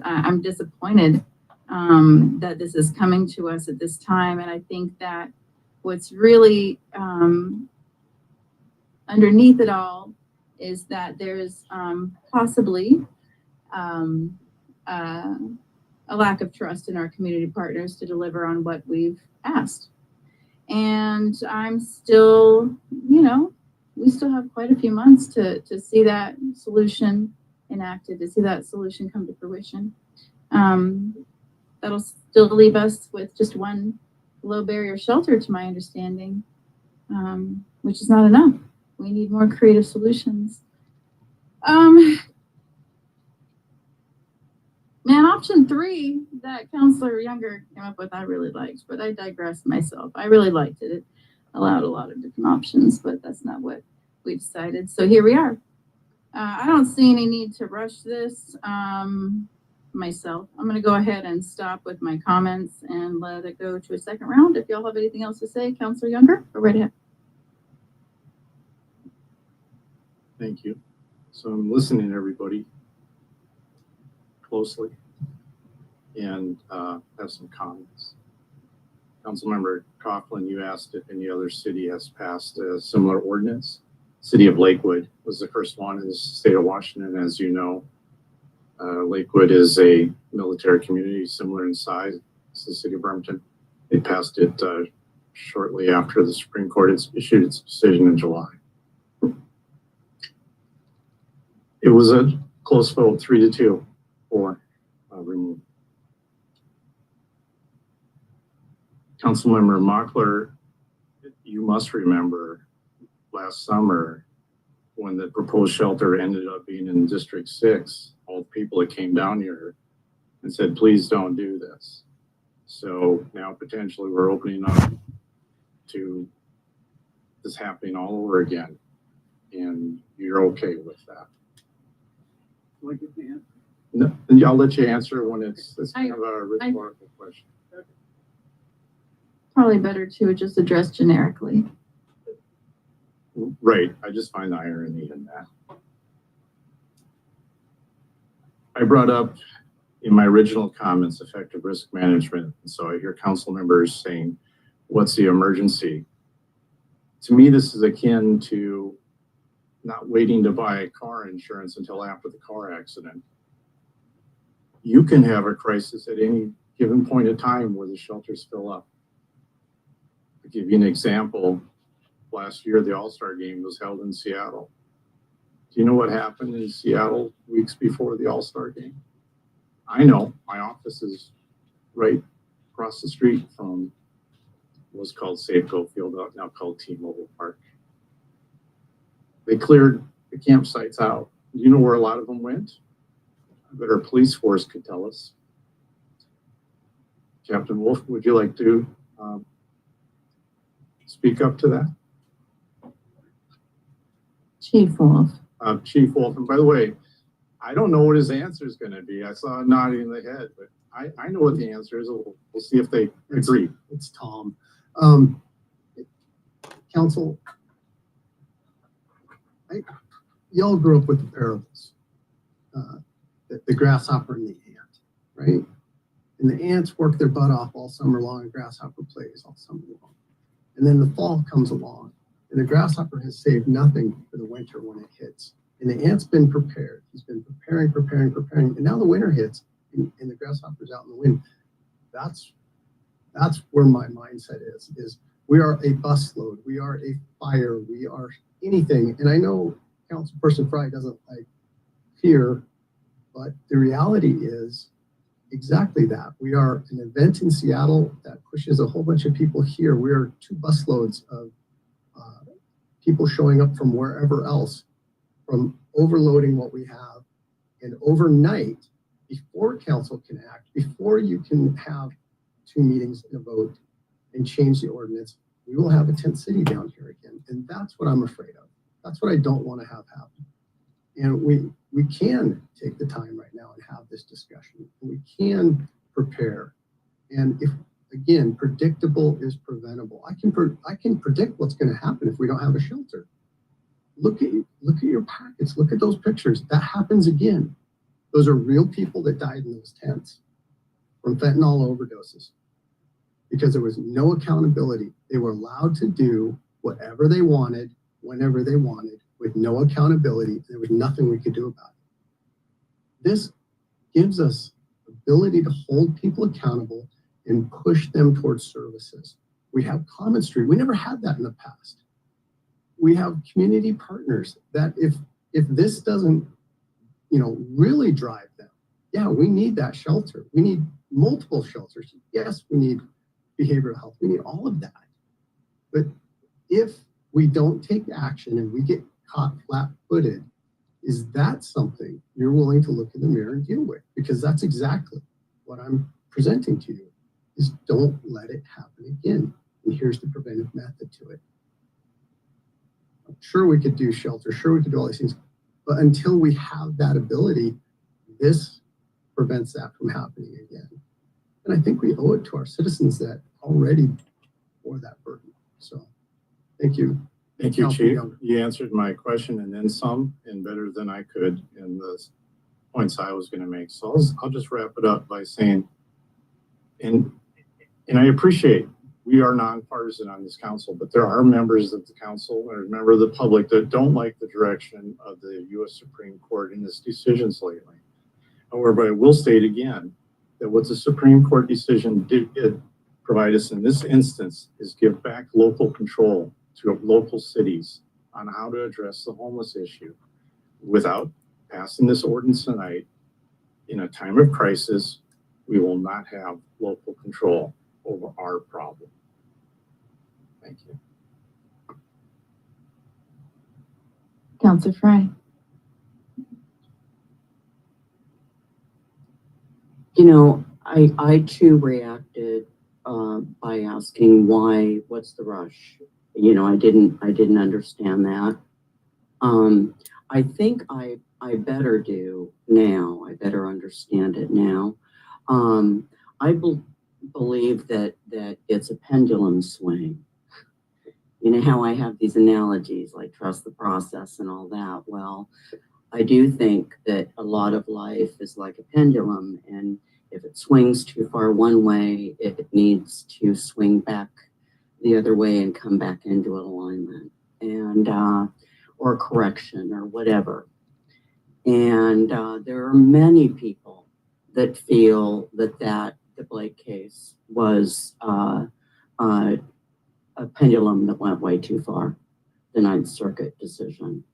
I'm disappointed that this is coming to us at this time. And I think that what's really underneath it all is that there's possibly a lack of trust in our community partners to deliver on what we've asked. And I'm still, we still have quite a few months to see that solution enacted, to see that solution come to fruition. That'll still leave us with just one low barrier shelter, to my understanding, which is not enough. We need more creative solutions. Man, option 3 that Councilor Younger came up with, I really liked, but I digress myself. I really liked it. It allowed a lot of different options, but that's not what we decided. So here we are. I don't see any need to rush this myself. I'm going to go ahead and stop with my comments and let it go to a second round. If y'all have anything else to say, Councilor Younger, go right ahead. Thank you. So I'm listening to everybody closely and have some comments. Councilmember Coughlin, you asked if any other city has passed a similar ordinance. City of Lakewood was the first one in the state of Washington, as you know. Lakewood is a military community similar in size to the city of Bremerton. They passed it shortly after the Supreme Court has issued its decision in July. It was a close vote, 3-2 for removal. Councilmember Mockler, you must remember last summer when the proposed shelter ended up being in District 6, all the people that came down here and said, please don't do this. So now potentially we're opening up to this happening all over again. And you're okay with that? No, I'll let you answer when it's kind of a rhetorical question. Probably better to just address generically. Right. I just find the irony in that. I brought up in my original comments effective risk management. So I hear council members saying, what's the emergency? To me, this is akin to not waiting to buy car insurance until after the car accident. You can have a crisis at any given point in time where the shelters fill up. To give you an example, last year the All-Star game was held in Seattle. Do you know what happened in Seattle weeks before the All-Star game? I know, my office is right across the street from what's called Safeco Field, now called T-Mobile Park. They cleared the campsites out. Do you know where a lot of them went? I bet our police force could tell us. Captain Wolf, would you like to speak up to that? Chief Wolf. Chief Wolf, and by the way, I don't know what his answer is going to be. I saw a nodding in the head, but I know what the answer is. We'll see if they agree. It's Tom. Council, y'all grew up with the parables, the grasshopper and the ant, right? And the ants work their butt off all summer long, and grasshopper plays all summer long. And then the fall comes along, and the grasshopper has saved nothing for the winter when it hits. And the ant's been prepared. He's been preparing. And now the winter hits, and the grasshopper's out in the wind. That's where my mindset is we are a busload. We are a fire. We are anything. And I know Councilperson Fry doesn't like fear, but the reality is exactly that. We are an event in Seattle that pushes a whole bunch of people here. We are 2 busloads of people showing up from wherever else, from overloading what we have. And overnight, before council can act, before you can have 2 meetings and a vote and change the ordinance, we will have a tent city down here again. And that's what I'm afraid of. That's what I don't want to have happen. And we can take the time right now and have this discussion. We can prepare. And if, again, predictable is preventable. I can predict what's going to happen if we don't have a shelter. Look at your packets. Look at those pictures. That happens again. Those are real people that died in those tents from fentanyl overdoses because there was no accountability. They were allowed to do whatever they wanted, whenever they wanted, with no accountability. There was nothing we could do about it. This gives us ability to hold people accountable and push them towards services. We have Common Street. We never had that in the past. We have community partners that if this doesn't, really drive them, yeah, we need that shelter. We need multiple shelters. Yes, we need behavioral health. We need all of that. But if we don't take action and we get caught flat-footed, is that something you're willing to look in the mirror and deal with? Because that's exactly what I'm presenting to you, is don't let it happen again. And here's the preventive method to it. I'm sure we could do shelter, sure we could do all these things, but until we have that ability, this prevents that from happening again. And I think we owe it to our citizens that already bore that burden. So thank you. Thank you, Chief. You answered my question and then some, and better than I could in the points I was going to make. So I'll just wrap it up by saying, and I appreciate we are nonpartisan on this council, but there are members of the council or a member of the public that don't like the direction of the U.S. Supreme Court in its decisions lately. However, I will state again that what the Supreme Court decision did provide us in this instance is give back local control to local cities on how to address the homeless issue without passing this ordinance tonight. In a time of crisis, we will not have local control over our problem. Thank you. Councilor Fry. You know, I too reacted by asking what's the rush? You know, I didn't understand that. I think I better do now. I better understand it now. I believe that it's a pendulum swing. You know how I have these analogies like trust the process and all that. Well, I do think that a lot of life is like a pendulum, and if it swings too far one way, it needs to swing back the other way and come back into alignment, and or correction or whatever. And there are many people that feel that the Blake case was a pendulum that went way too far, the Ninth Circuit decision.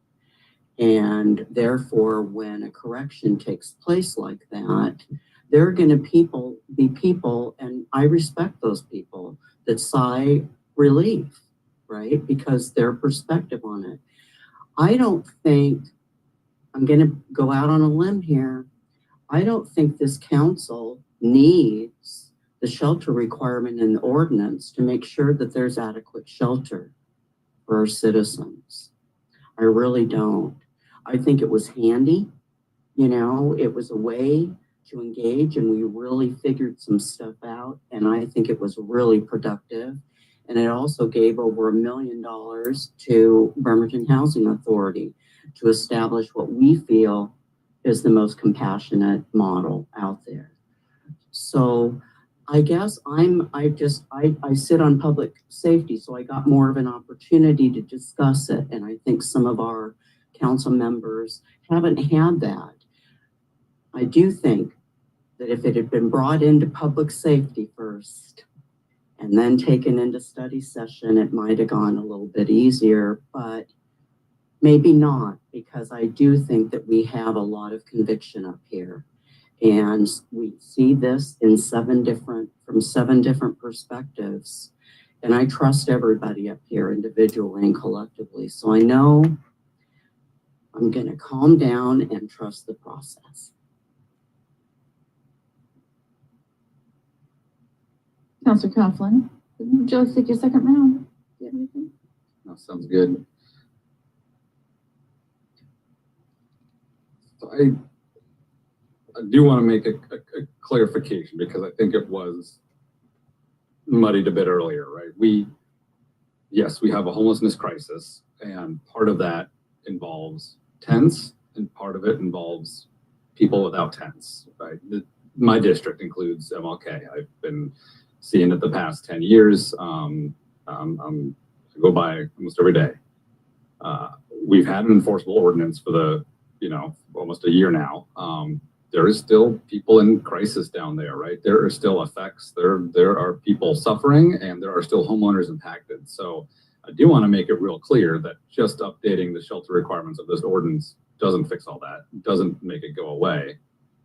And therefore, when a correction takes place like that, there are going to be people, and I respect those people, that sigh relief, right? Because their perspective on it. I don't think, I'm going to go out on a limb here, I don't think this council needs the shelter requirement in the ordinance to make sure that there's adequate shelter for our citizens. I really don't. I think it was handy, you know, it was a way to engage, and we really figured some stuff out, and I think it was really productive. And it also gave over $1 million to Bremerton Housing Authority to establish what we feel is the most compassionate model out there. So I guess I sit on public safety, so I got more of an opportunity to discuss it. And I think some of our council members haven't had that. I do think that if it had been brought into public safety first and then taken into study session, it might have gone a little bit easier, but maybe not, because I do think that we have a lot of conviction up here. And we see this in from seven different perspectives. And I trust everybody up here individually and collectively. So I know I'm going to calm down and trust the process. Councilor Coughlin, would you like to take your second round? Do you have anything? No, sounds good. So I do want to make a clarification, because I think it was muddied a bit earlier, right? Yes, we have a homelessness crisis, and part of that involves tents, and part of it involves people without tents, right? My district includes MLK. I've been seeing it the past 10 years. I go by almost every day. We've had an enforceable ordinance for almost a year now. There is still people in crisis down there, right? There are still effects. There are people suffering, and there are still homeowners impacted. So I do want to make it real clear that just updating the shelter requirements of this ordinance doesn't fix all that, doesn't make it go away.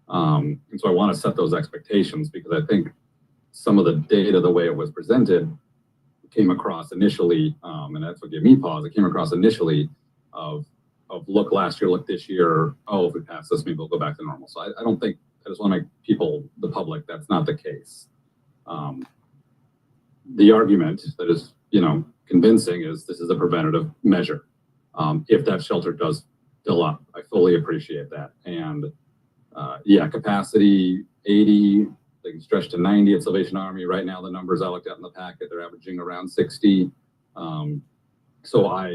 And so I want to set those expectations, because I think some of the data, the way it was presented, came across initially, and that's what gave me pause. It came across initially of look last year, look this year. Oh, if we pass this, maybe we'll go back to normal. So I don't think, I just want to make people, the public, that's not the case. The argument that is, convincing is this is a preventative measure. If that shelter does fill up, I fully appreciate that. And yeah, capacity 80, they can stretch to 90 at Salvation Army. Right now, the numbers I looked at in the packet, they're averaging around 60. So I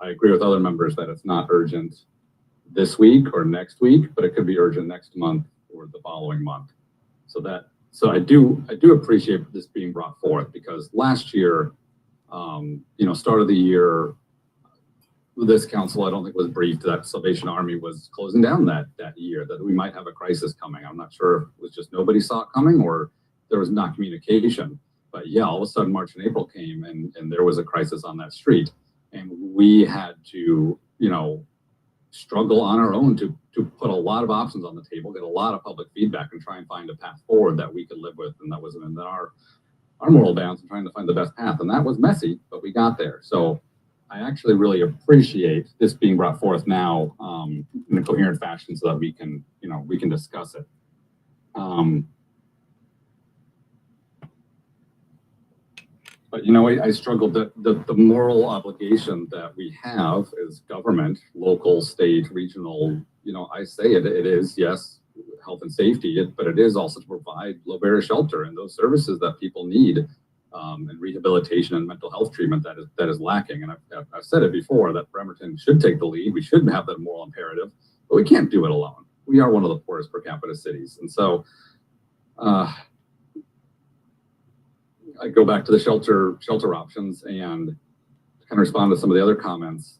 agree with other members that it's not urgent this week or next week, but it could be urgent next month or the following month. So that So I do appreciate this being brought forth, because last year, start of the year, this council, I don't think was briefed that Salvation Army was closing down that year, that we might have a crisis coming. I'm not sure if it was just nobody saw it coming or there was not communication. But yeah, all of a sudden March and April came and there was a crisis on that street. And we had to, struggle on our own to put a lot of options on the table, get a lot of public feedback, and try and find a path forward that we could live with. And that was in our moral bounds and trying to find the best path. And that was messy, but we got there. So I actually really appreciate this being brought forth now in a coherent fashion so that we can discuss it. But I struggled that the moral obligation that we have as government, local, state, regional, I say it is, yes, health and safety, but it is also to provide low barrier shelter and those services that people need, and rehabilitation and mental health treatment that is lacking. And I've said it before that Bremerton should take the lead. We should have that moral imperative, but we can't do it alone. We are one of the poorest per capita cities. And so, I go back to the shelter options and kind of respond to some of the other comments.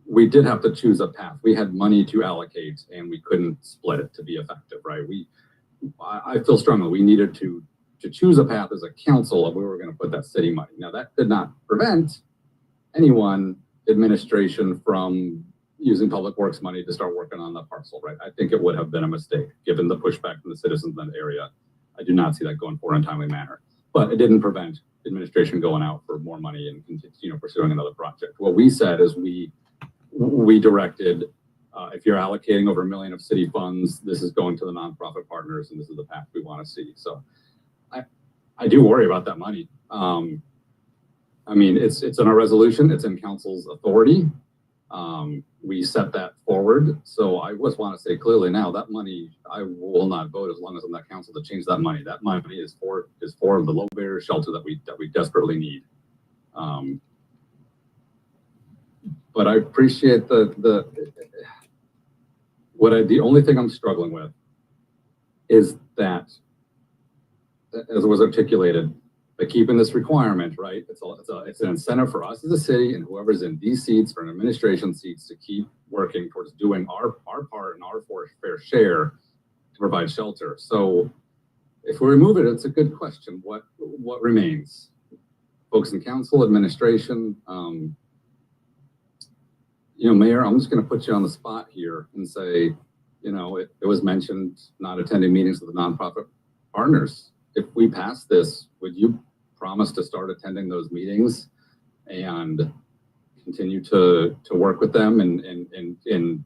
We did have to choose a path. We had money to allocate and we couldn't split it to be effective, right? I feel strongly we needed to choose a path as a council of where we're going to put that city money. Now that did not prevent administration from using public works money to start working on the parcel, right? I think it would have been a mistake given the pushback from the citizens in that area. I do not see that going forward in a timely manner, but it didn't prevent administration going out for more money and pursuing another project. What we said is we directed, if you're allocating over $1 million of city funds, this is going to the nonprofit partners, and this is the path we want to see. So I do worry about that money. It's in our resolution, it's in council's authority. We set that forward. So I just want to say clearly now that money, I will not vote as long as I'm that council to change that money. That money is for the low barrier shelter that we desperately need. But I appreciate the only thing I'm struggling with is that, as it was articulated, by keeping this requirement, right? It's an incentive for us as a city and whoever's in these seats or in administration seats to keep working towards doing our part and our fair share to provide shelter. So if we remove it, it's a good question. What remains? Folks in council, administration, Mayor, I'm just going to put you on the spot here and say, it was mentioned not attending meetings with the nonprofit partners. If we pass this, would you promise to start attending those meetings and continue to work with them and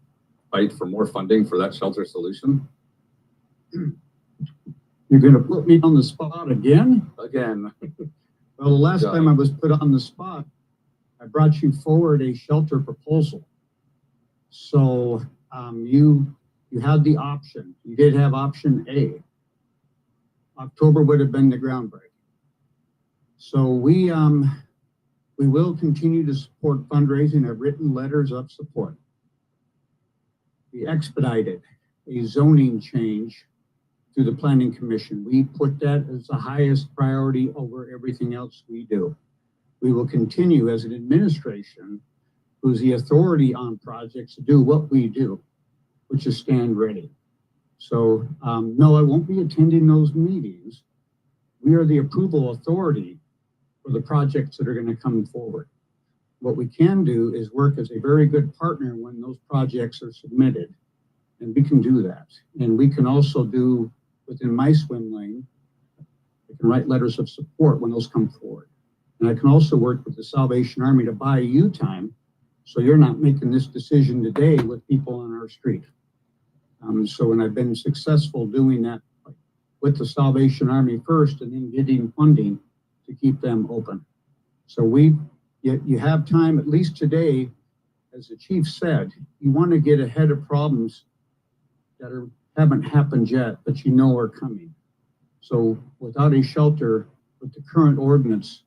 fight for more funding for that shelter solution? You're going to put me on the spot again? Again. Well, the last time I was put on the spot, I brought you forward a shelter proposal. So you had the option. You did have option A. October would have been the groundbreaking. So we will continue to support fundraising. I've written letters of support. We expedited a zoning change through the Planning Commission. We put that as the highest priority over everything else we do. We will continue as an administration who's the authority on projects to do what we do, which is stand ready. So no, I won't be attending those meetings. We are the approval authority for the projects that are going to come forward. What we can do is work as a very good partner when those projects are submitted, and we can do that. And we can also do, within my swim lane, I can write letters of support when those come forward. And I can also work with the Salvation Army to buy you time so you're not making this decision today with people on our street. And I've been successful doing that with the Salvation Army first and then getting funding to keep them open. So you have time, at least today, as the chief said, you want to get ahead of problems that haven't happened yet, but are coming. So without a shelter with the current ordinance,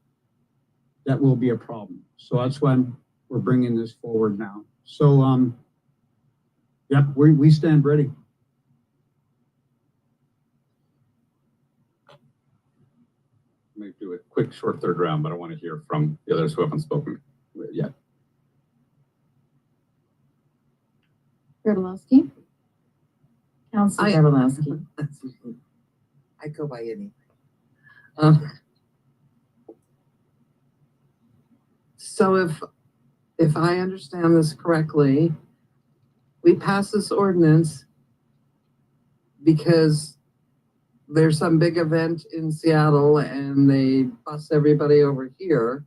that will be a problem. So that's why we're bringing this forward now. So, we stand ready. may do a quick short third round, but I want to hear from the others who haven't spoken yet. Grabowski. Councilor Grabowski. I go by anything. So if I understand this correctly, we pass this ordinance because there's some big event in Seattle and they bus everybody over here.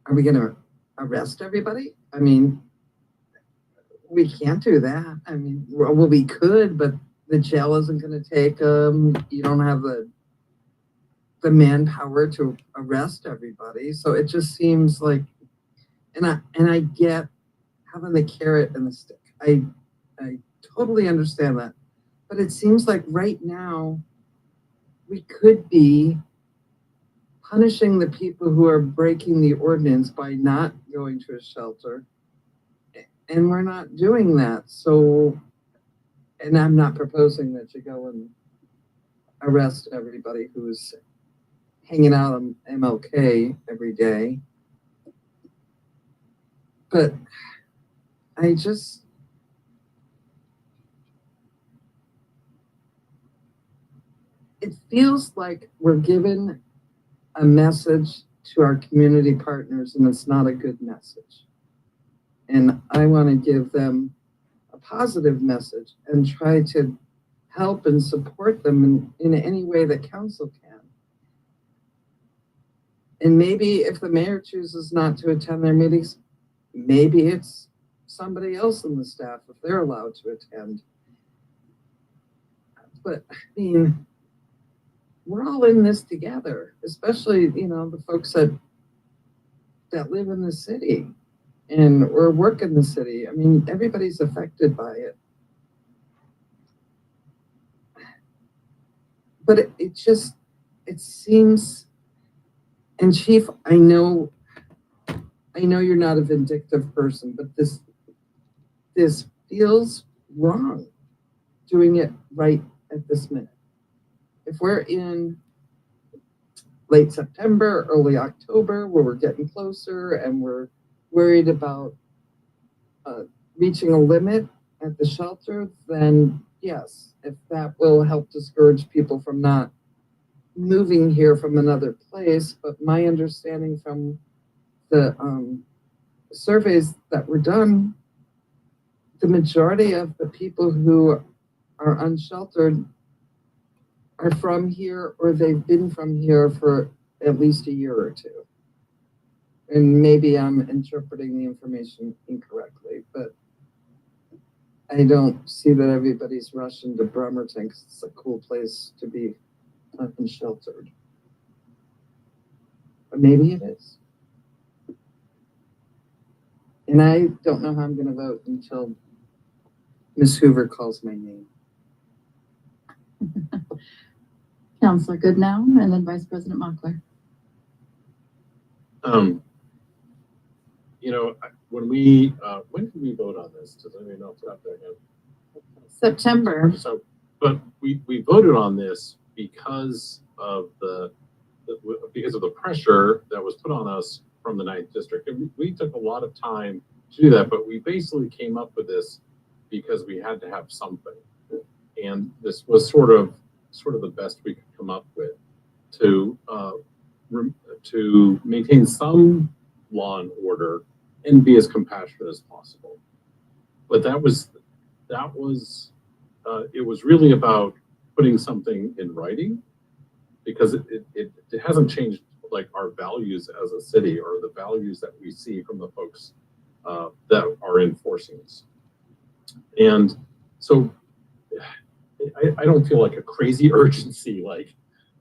Are we going to arrest everybody? I mean, we can't do that. I mean, well, we could, but the jail isn't going to take them. You don't have the manpower to arrest everybody. So it just seems like, and I get having the carrot and the stick. I totally understand that. But it seems like right now we could be punishing the people who are breaking the ordinance by not going to a shelter. And we're not doing that. So, and I'm not proposing that you go and arrest everybody who's hanging out on MLK every day. But I just, it feels like we're given a message to our community partners and it's not a good message. And I want to give them a positive message and try to help and support them in any way that council can. And maybe if the mayor chooses not to attend their meetings, maybe it's somebody else in the staff if they're allowed to attend. But I mean, we're all in this together, especially, you know, the folks that live in the city and or work in the city. I mean, everybody's affected by it. But it seems, and Chief, I know you're not a vindictive person, but this feels wrong, doing it right at this minute. If we're in late September, early October, where we're getting closer and we're worried about reaching a limit at the shelter, then yes, if that will help discourage people from not moving here from another place. But my understanding from the surveys that were done, the majority of the people who are unsheltered are from here or they've been from here for at least a year or two. And maybe I'm interpreting the information incorrectly, but I don't see that everybody's rushing to Bremerton because it's a cool place to be unsheltered. But maybe it is. And I don't know how I'm going to vote until Ms. Hoover calls my name. Councilor Goodnow and then Vice President Mockler. You know, when did we vote on this? Does anybody know if it's out there yet? September. So, but we voted on this because of the pressure that was put on us from the 9th District. And we took a lot of time to do that, but we basically came up with this because we had to have something. And this was sort of the best we could come up with to maintain some law and order and be as compassionate as possible. But it was really about putting something in writing, because it hasn't changed like our values as a city or the values that we see from the folks that are enforcing this. And so I don't feel like a crazy urgency like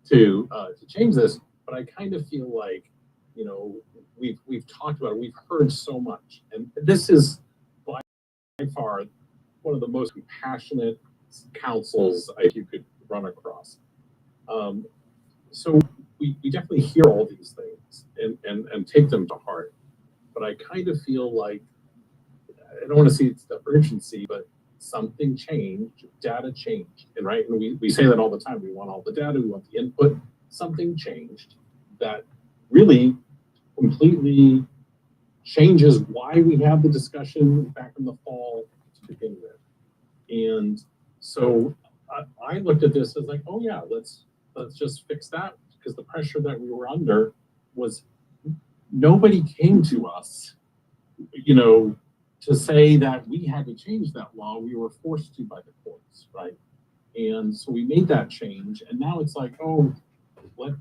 to change this, but I kind of feel like, you know, we've talked about it, we've heard so much, and this is by far one of the most compassionate councils you could run across. So we definitely hear all these things and take them to heart, but I kind of feel like, I don't want to see it's the urgency, but something changed, data changed, and right, and we say that all the time. We want all the data, we want the input. something changed that really completely changes why we have the discussion back in the fall to begin with. And so I looked at this as like, oh yeah, let's just fix that, because the pressure that we were under was nobody came to us, you know, to say that we had to change that law. We were forced to by the courts, right? And so we made that change, and now it's like, oh,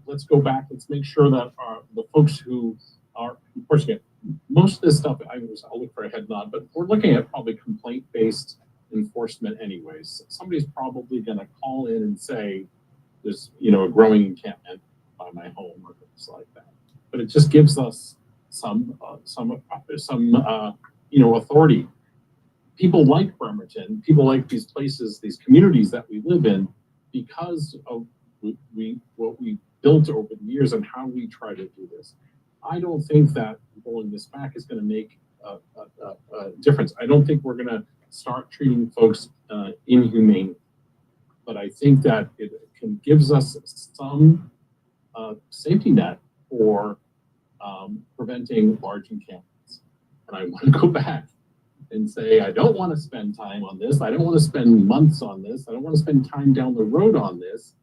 let's go back. Let's make sure that the folks who are enforcing it, most of this stuff, I'll look for a head nod, but we're looking at probably complaint-based enforcement anyways. Somebody's probably going to call in and say, there's, you know, a growing encampment by my home or things like that. But it just gives us some you know, authority. People like Bremerton, people like these places, these communities that we live in, because of what we built over the years and how we try to do this. I don't think that rolling this back is going to make a difference. I don't think we're going to start treating folks inhumanely, but I think that it gives us some safety net for preventing large encampments. And I want to go back and say, I don't want to spend time on this. I don't want to spend months on this. I don't want to spend time down the road on this.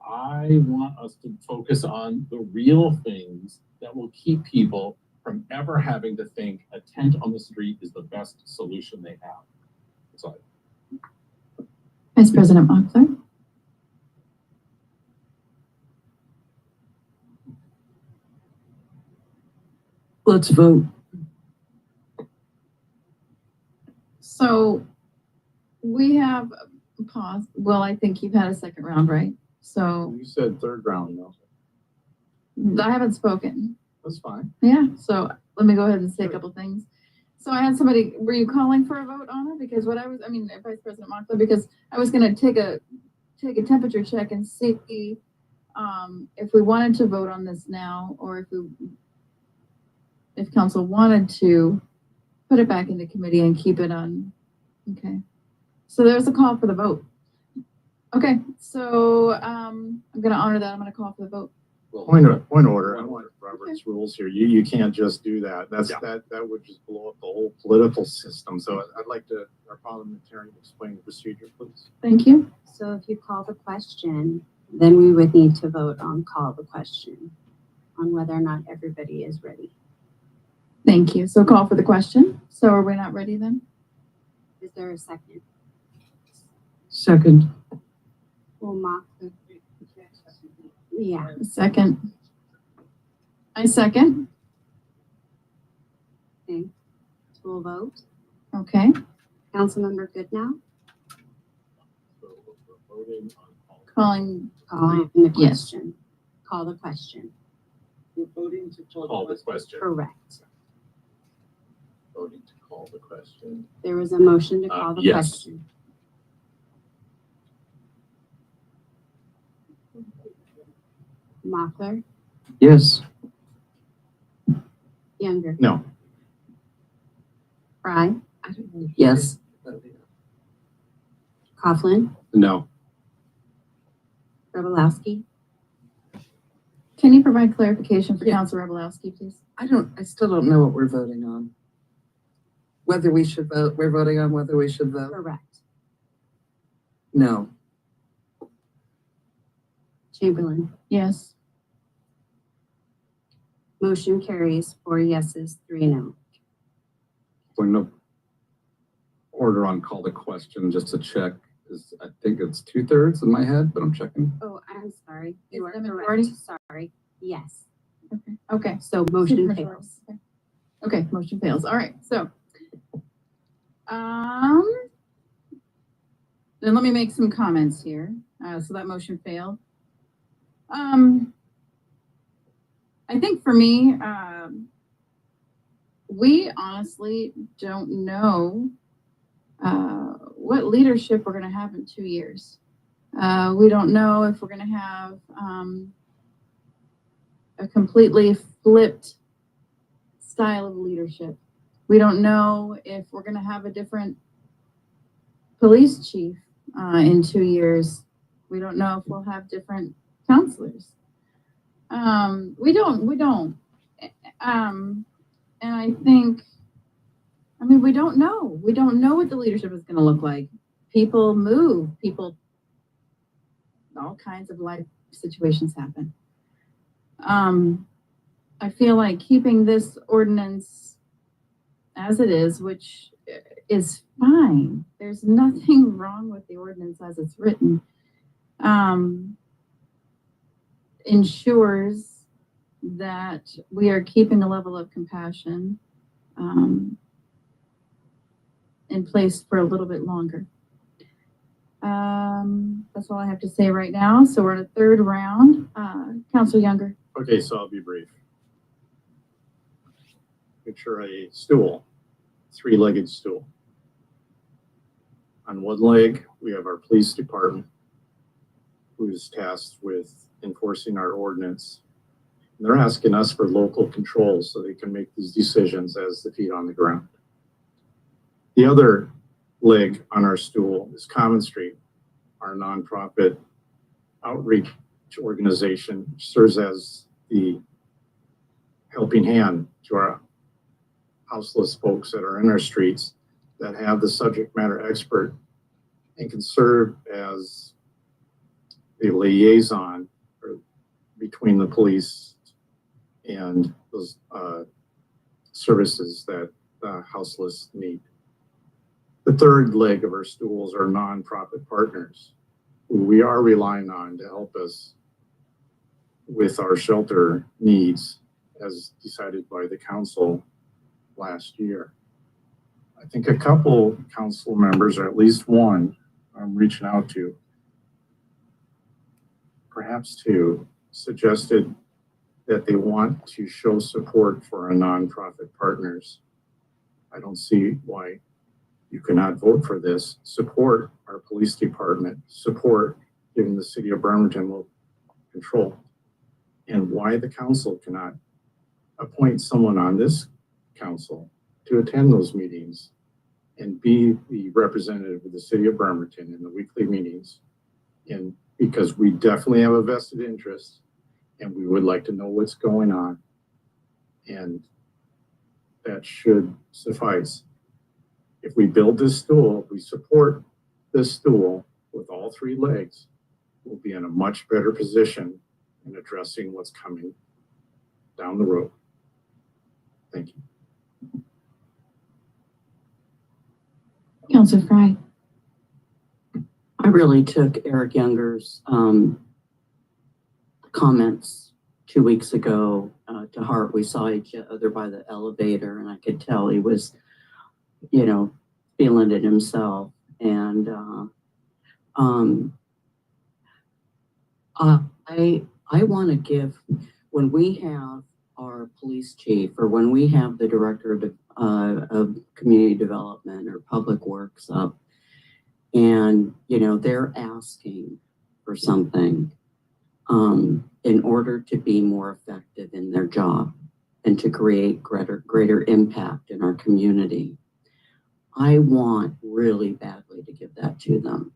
I want us to focus on the real things that will keep people from ever having to think a tent on the street is the best solution they have. So, Vice President Mockler. Let's vote. So we have paused. Well, I think you've had a second round, right? So You said third round, though. I haven't spoken. That's fine. Yeah, so let me go ahead and say a couple things. So I had somebody, were you calling for a vote on it? Because what I was, Vice President Mockler, because I was gonna take a temperature check and see if we wanted to vote on this now, or if council wanted to put it back into committee and keep it on. Okay, so there's a call for the vote. Okay, so I'm gonna honor that. I'm gonna call for the vote. Point of order. I want Robert's rules here. You can't just do that. That would just blow up the whole political system. So I'd like our parliamentarian to explain the procedure, please. Thank you. So if you call the question, then we would need to vote on call the question on whether or not everybody is ready. Thank you. So call for the question. So are we not ready then? Is there a second? Second. We'll mock the. Yeah. Second. I second. Okay. So we'll vote. Okay. Councilmember Goodnow. so we're voting on Calling. Calling the Yes. question. Call the question. We're voting to call the question. Correct. Voting to call the question. There was a motion to call the Yes. question. Mockler, Yes. Younger, No. Fry, Yes. Coughlin, No. Grabowski. Can you provide clarification for Council Rebelowski, please? I still don't know what we're voting on. Whether we should vote, we're voting on whether we should vote? Correct. No. Chamberlain. Yes. Motion carries 4 yeses, 3 no. Point of order on call to question, just to check, I think it's 2/3 in my head, but I'm checking. Oh, I'm sorry. Is You are the correct. majority? Sorry. Yes. Okay. So motion Supermajority. fails. Okay, motion fails. All right, so. Then let me make some comments here. So that motion failed. I think for me, we honestly don't know what leadership we're going to have in 2 years. We don't know if we're going to have a completely flipped style of leadership. We don't know if we're going to have a different police chief in 2 years. We don't know if we'll have different counselors. We don't. And I think, we don't know. We don't know what the leadership is going to look like. People move, all kinds of life situations happen. I feel like keeping this ordinance as it is, which is fine. There's nothing wrong with the ordinance as it's written. Ensures that we are keeping a level of compassion in place for a little bit longer. That's all I have to say right now. So we're in a third round. Councilor Younger. Okay, so I'll be brief. Picture a stool, three-legged stool. On one leg, we have our police department, who is tasked with enforcing our ordinance. And they're asking us for local control so they can make these decisions as the feet on the ground. The other leg on our stool is Common Street, our nonprofit outreach organization, which serves as the helping hand to our houseless folks that are in our streets that have the subject matter expert and can serve as the liaison between the police and those services that houseless need. The third leg of our stools are nonprofit partners who we are relying on to help us with our shelter needs as decided by the council last year. I think a couple council members, or at least one, I'm reaching out to, perhaps two, suggested that they want to show support for our nonprofit partners. I don't see why you cannot vote for this. Support our police department, support giving the city of Bremerton local control, and why the council cannot appoint someone on this council to attend those meetings and be the representative of the city of Bremerton in the weekly meetings. And because we definitely have a vested interest and we would like to know what's going on, and that should suffice. If we build this stool, if we support this stool with all three legs, we'll be in a much better position in addressing what's coming down the road. Thank you. Councilor Fry. I really took Eric Younger's comments 2 weeks ago to heart. We saw each other by the elevator, and I could tell he was, feeling it himself. And I want to give, when we have our police chief, or when we have the director of community development or public works up, and they're asking for something in order to be more effective in their job and to create greater impact in our community. I want really badly to give that to them.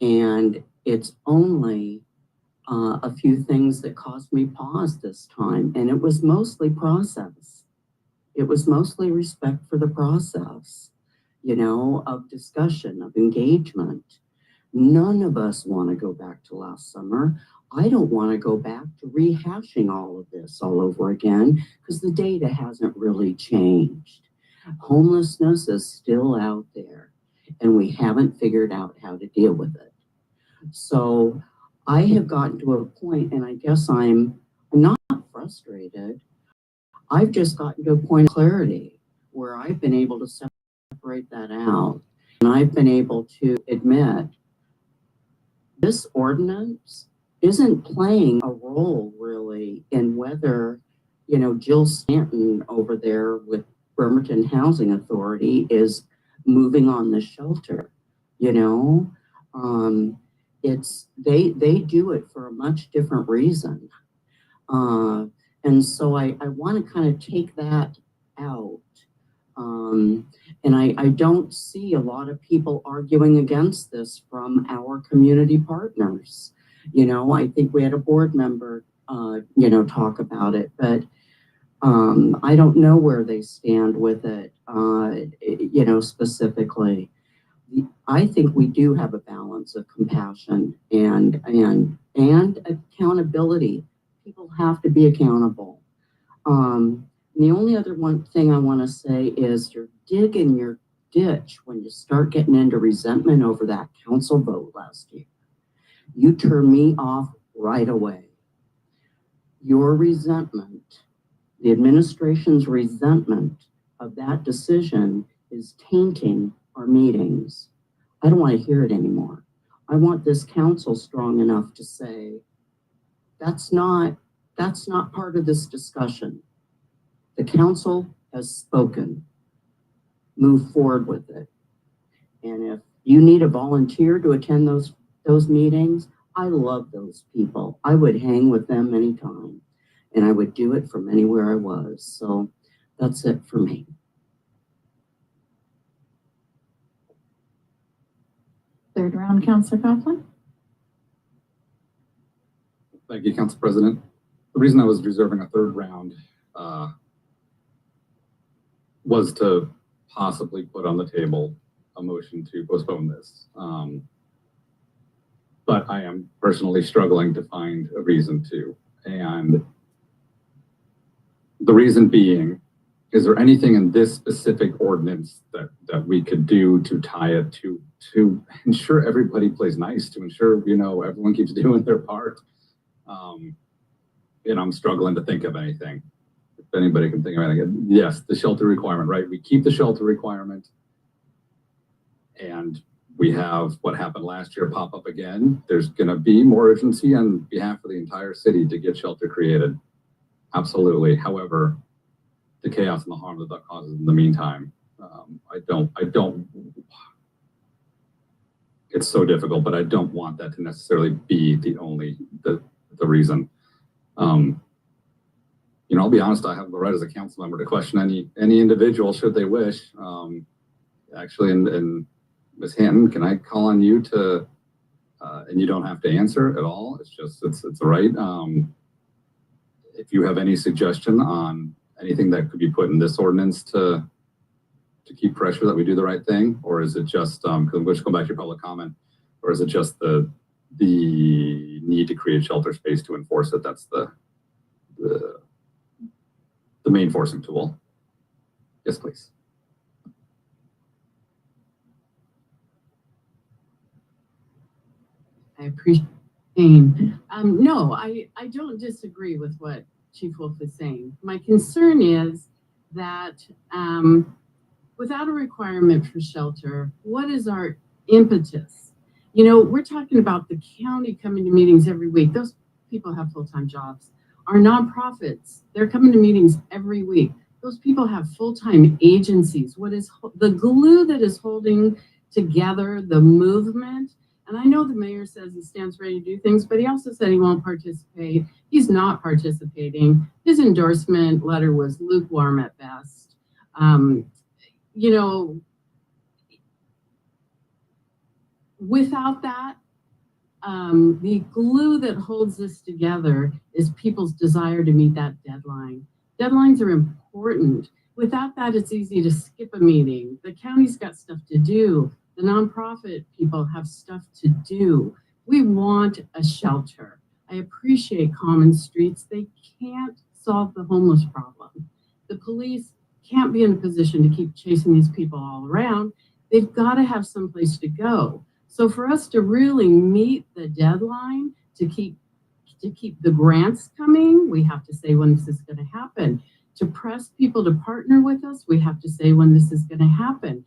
And it's only a few things that caused me pause this time. And it was mostly process. It was mostly respect for the process, of discussion, of engagement. None of us want to go back to last summer. I don't want to go back to rehashing all of this all over again because the data hasn't really changed. Homelessness is still out there and we haven't figured out how to deal with it. So I have gotten to a point, and I guess I'm not frustrated. I've just gotten to a point of clarity where I've been able to separate that out. And I've been able to admit this ordinance isn't playing a role really in whether, Jill Stanton over there with Bremerton Housing Authority is moving on the shelter. It's they do it for a much different reason. And so I want to kind of take that out. And I don't see a lot of people arguing against this from our community partners. You know, I think we had a board member, talk about it, but I don't know where they stand with it, specifically. I think we do have a balance of compassion and accountability. People have to be accountable. The only other one thing I want to say is you're digging your ditch when you start getting into resentment over that council vote last year. You turn me off right away. Your resentment, the administration's resentment of that decision is tainting our meetings. I don't want to hear it anymore. I want this council strong enough to say, that's not part of this discussion. The council has spoken. Move forward with it. And if you need a volunteer to attend those meetings, I love those people. I would hang with them anytime, and I would do it from anywhere I was. So that's it for me. Third round, Councilor Coughlin. Thank you, Council President. The reason I was reserving a third round was to possibly put on the table a motion to postpone this. But I am personally struggling to find a reason to. And the reason being, is there anything in this specific ordinance that we could do to tie it to ensure everybody plays nice, to ensure, everyone keeps doing their part? I'm struggling to think of anything. If anybody can think of anything. Yes, the shelter requirement, right? We keep the shelter requirement, and we have what happened last year pop up again. There's going to be more urgency on behalf of the entire city to get shelter created. Absolutely. However, the chaos and the harm that causes in the meantime, I don't, it's so difficult, but I don't want that to necessarily be the reason. I'll be honest, I have the right as a council member to question any individual should they wish. Actually, and Ms. Hanton, can I call on you to, and you don't have to answer at all. It's just, it's a right. If you have any suggestion on anything that could be put in this ordinance to keep pressure that we do the right thing, or is it just, because we'll just go back to your public comment, or is it just the need to create shelter space to enforce it? That's the main forcing tool. Yes, please. I appreciate it. No, I don't disagree with what Chief Wolf is saying. My concern is that without a requirement for shelter, what is our impetus? We're talking about the county coming to meetings every week. Those people have full-time jobs. Our nonprofits, they're coming to meetings every week. Those people have full-time agencies. What is the glue that is holding together the movement? And I know the mayor says he stands ready to do things, but he also said he won't participate. He's not participating. His endorsement letter was lukewarm at best. Without that, the glue that holds this together is people's desire to meet that deadline. Deadlines are important. Without that, it's easy to skip a meeting. The county's got stuff to do. The nonprofit people have stuff to do. We want a shelter. I appreciate common streets. They can't solve the homeless problem. The police can't be in a position to keep chasing these people all around. They've got to have someplace to go. So for us to really meet the deadline, to keep the grants coming, we have to say when this is going to happen. To press people to partner with us, we have to say when this is going to happen.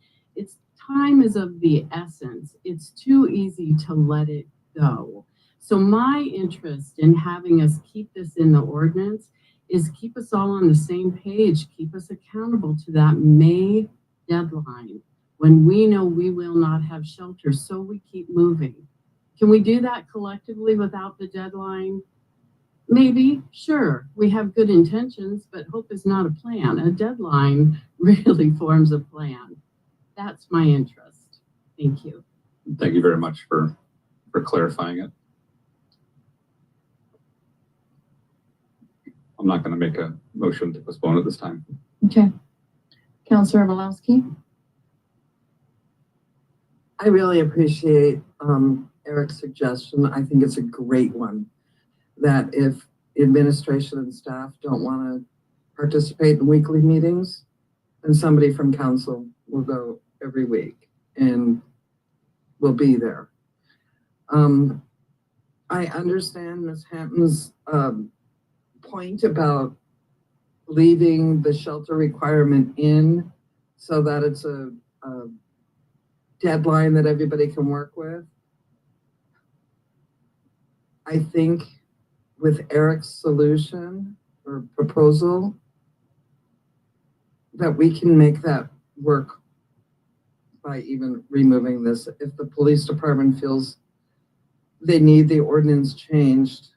Time is of the essence. It's too easy to let it go. So my interest in having us keep this in the ordinance is keep us all on the same page, keep us accountable to that May deadline when we know we will not have shelter, so we keep moving. Can we do that collectively without the deadline? Maybe, sure. We have good intentions, but hope is not a plan. A deadline really forms a plan. That's my interest. Thank you. Thank you very much for clarifying it. not going to make a motion to postpone at this time. Okay. Counselor Walowski? I really appreciate Eric's suggestion. I think it's a great one. That if administration and staff don't want to participate in weekly meetings, then somebody from council will go every week and will be there. I understand Ms. Hampton's point about leaving the shelter requirement in so that it's a deadline that everybody can work with. I think with Eric's solution or proposal, that we can make that work by even removing this. If the police department feels they need the ordinance changed,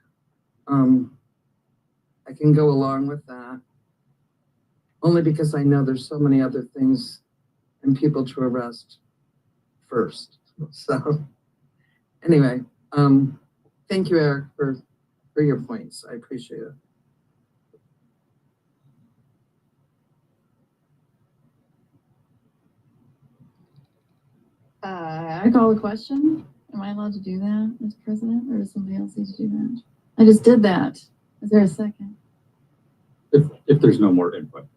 I can go along with that. Only because I know there's so many other things and people to arrest first. So anyway, thank you, Eric, for your points. I appreciate it. I call the question. Am I allowed to do that as president, or does somebody else need to do that? I just did that. Is there a second? If there's no more input.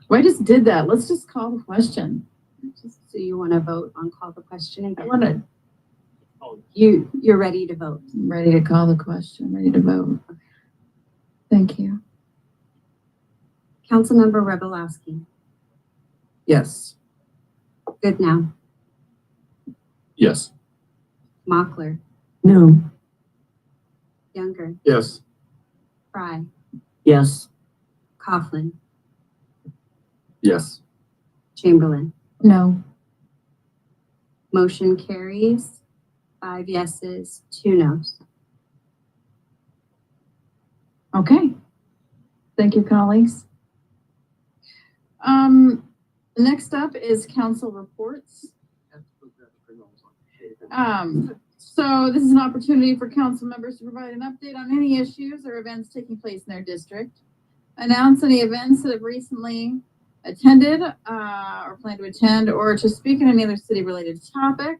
Well, I just did that. Let's just call the question. So you want to vote on call the question again? I want to. You're ready to vote. I'm ready to call the question. Ready to vote. Thank you. Councilmember Rebelowski. Yes. Good now. Yes. Mockler. No. Younger. Yes. Fry. Yes. Coughlin. Yes. Chamberlain. No. Motion carries. 5 yeses, 2 nos. Okay. Thank you, colleagues. Next up is council reports. So this is an opportunity for council members to provide an update on any issues or events taking place in their district, announce any events that have recently attended or plan to attend, or to speak on any other city-related topic.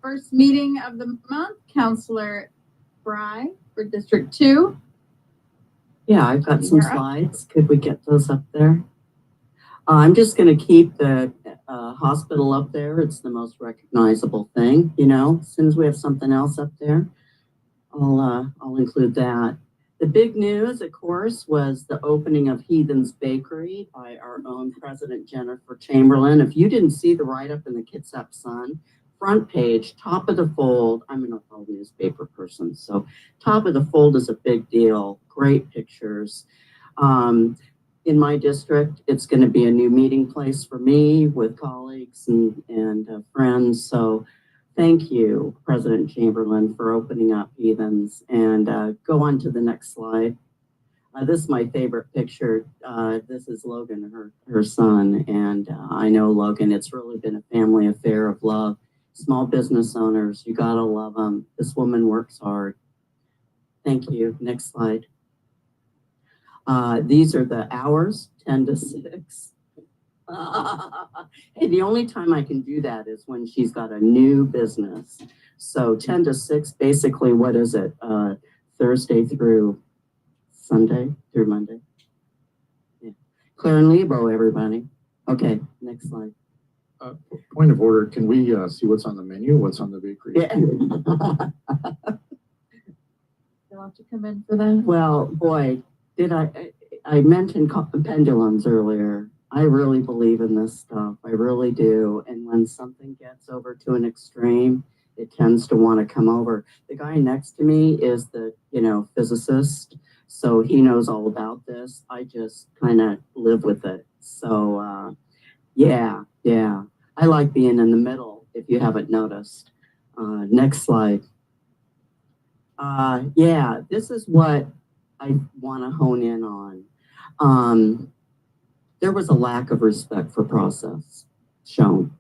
First meeting of the month, Councilor Fry for District 2. Yeah, I've got some slides. Could we get those up there? I'm just going to keep the hospital up there. It's the most recognizable thing, you know. As soon as we have something else up there, I'll include that. The big news, of course, was the opening of Heathen's Bakery by our own President Jennifer Chamberlain. If you didn't see the write-up in the Kitsap Sun, front page, top of the fold, I'm an old newspaper person, so top of the fold is a big deal. Great pictures. In my district, it's going to be a new meeting place for me with colleagues and friends. So thank you, President Chamberlain, for opening up Heathens. And go on to the next slide. This is my favorite picture. This is Logan, her son. And I know Logan, it's really been a family affair of love. Small business owners, you got to love them. This woman works hard. Thank you. Next slide. These are the hours, 10 to 6. Hey, the only time I can do that is when she's got a new business. So 10 to 6, basically, what is it? Thursday through Sunday through Monday. Yeah. Claire and Lebo, everybody. Okay, next slide. Point of order, can we see what's on the menu? What's on the bakery? Yeah. You'll have to come in for that. Well, boy, did I mentioned pendulums earlier. I really believe in this stuff. I really do. And when something gets over to an extreme, it tends to want to come over. The guy next to me is the, physicist. So he knows all about this. I just kind of live with it. So, yeah. I like being in the middle, if you haven't noticed. Next slide. Yeah, this is what I want to hone in on. There was a lack of respect for process shown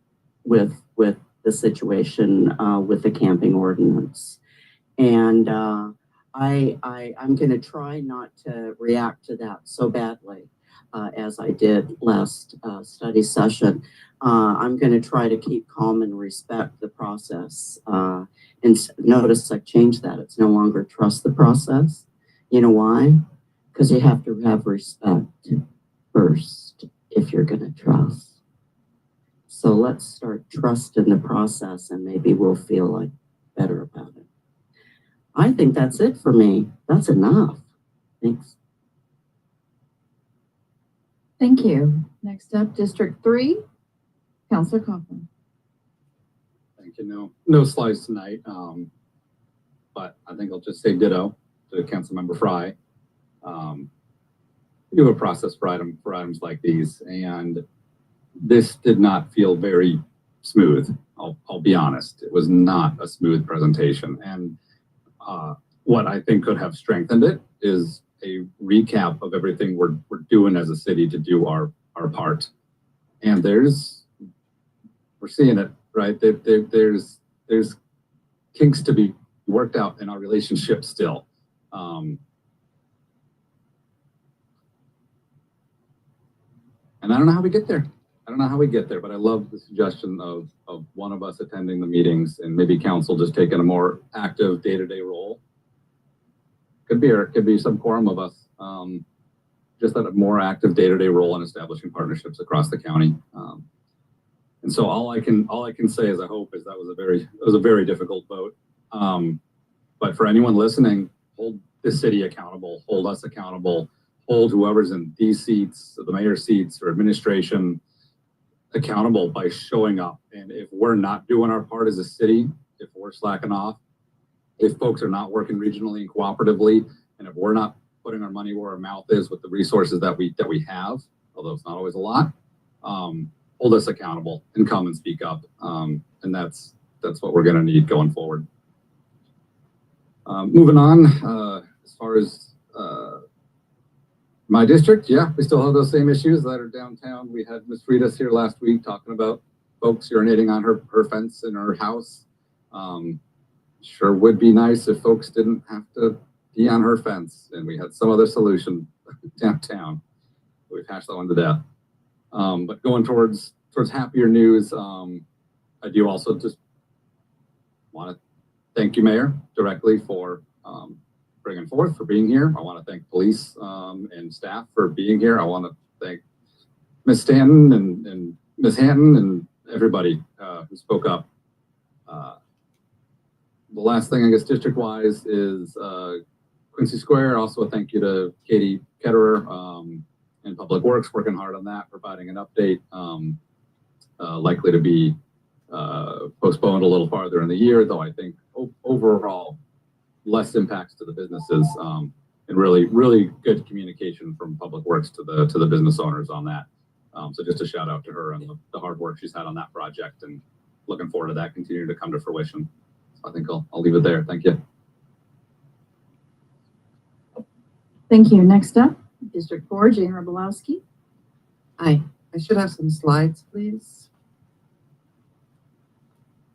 with the situation with the camping ordinance. And I'm going to try not to react to that so badly as I did last study session. I'm going to try to keep calm and respect the process. And notice I've changed that. It's no longer trust the process. You know why? Because you have to have respect first if you're going to trust. So let's start trusting the process and maybe we'll feel like better about it. I think that's it for me. That's enough. Thanks. Thank you. Next up, District 3, Councilor Coughlin. Thank you. No slides tonight, but I think I'll just say ditto to Councilmember Fry. We do a process for items like these, and this did not feel very smooth. I'll be honest. It was not a smooth presentation, and what I think could have strengthened it is a recap of everything we're doing as a city to do our part. And we're seeing it, right? There's kinks to be worked out in our relationship still. And I don't know how we get there. But I love the suggestion of one of us attending the meetings and maybe council just taking a more active day-to-day role. Could be some quorum of us, just at a more active day-to-day role in establishing partnerships across the county. And so all I can say is I hope is that was a very difficult vote. But for anyone listening, hold the city accountable, hold us accountable, hold whoever's in these seats, the mayor's seats or administration accountable by showing up. And if we're not doing our part as a city, if we're slacking off, if folks are not working regionally and cooperatively, and if we're not putting our money where our mouth is with the resources that we have, although it's not always a lot, hold us accountable and come and speak up. And that's what we're going to need going forward. Moving on, as far as my district, yeah, we still have those same issues that are downtown. We had Ms. Fridas here last week talking about folks urinating on her fence in her house. Sure would be nice if folks didn't have to pee on her fence and we had some other solution downtown. We've hashed that one to death. But going towards happier news, I do also just want to thank you, Mayor, directly for bringing forth, for being here. I want to thank police and staff for being here. I want to thank Ms. Stanton and Ms. Hanton and everybody who spoke up. The last thing, I guess, district-wise is Quincy Square. Also a thank you to Katie Ketterer and Public Works working hard on that, providing an update. Likely to be postponed a little farther in the year, though I think overall less impacts to the businesses and really good communication from Public Works to the business owners on that. So just a shout out to her and the hard work she's had on that project, and looking forward to that continuing to come to fruition. So I think I'll leave it there. Thank you. Thank you. Next up, District 4, Jane Robolowski. Hi, I should have some slides, please.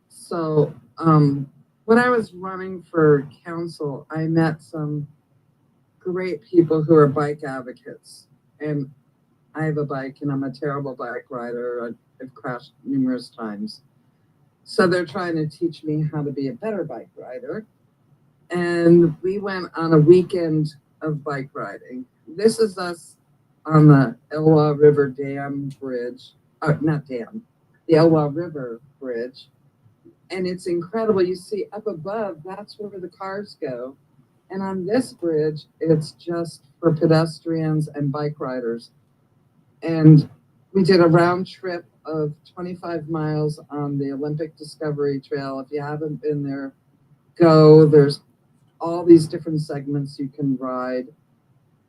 So, when I was running for council, I met some great people who are bike advocates. And I have a bike and I'm a terrible bike rider. I've crashed numerous times. So they're trying to teach me how to be a better bike rider. And we went on a weekend of bike riding. This is us on the Elwha River Dam Bridge, not dam, the Elwha River Bridge. And it's incredible. You see up above, that's where the cars go. And on this bridge, it's just for pedestrians and bike riders. And we did a round trip of 25 miles on the Olympic Discovery Trail. If you haven't been there, go. There's all these different segments you can ride.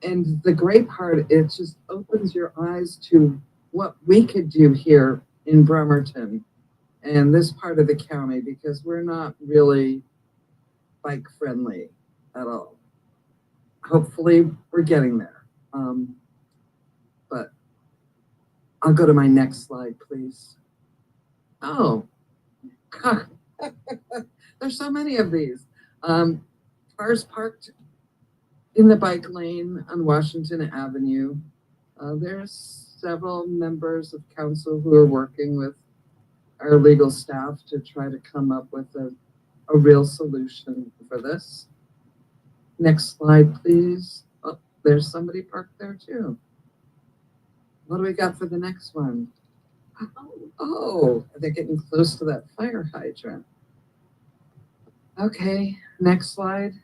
And the great part, it just opens your eyes to what we could do here in Bremerton and this part of the county, because we're not really bike friendly at all. Hopefully we're getting there. But I'll go to my next slide, please. Oh, God. There's so many of these. cars parked in the bike lane on Washington Avenue. There's several members of council who are working with our legal staff to try to come up with a real solution for this. Next slide, please. Oh, there's somebody parked there too. What do we got for the next one? Oh, they're getting close to that fire hydrant. Okay, next slide.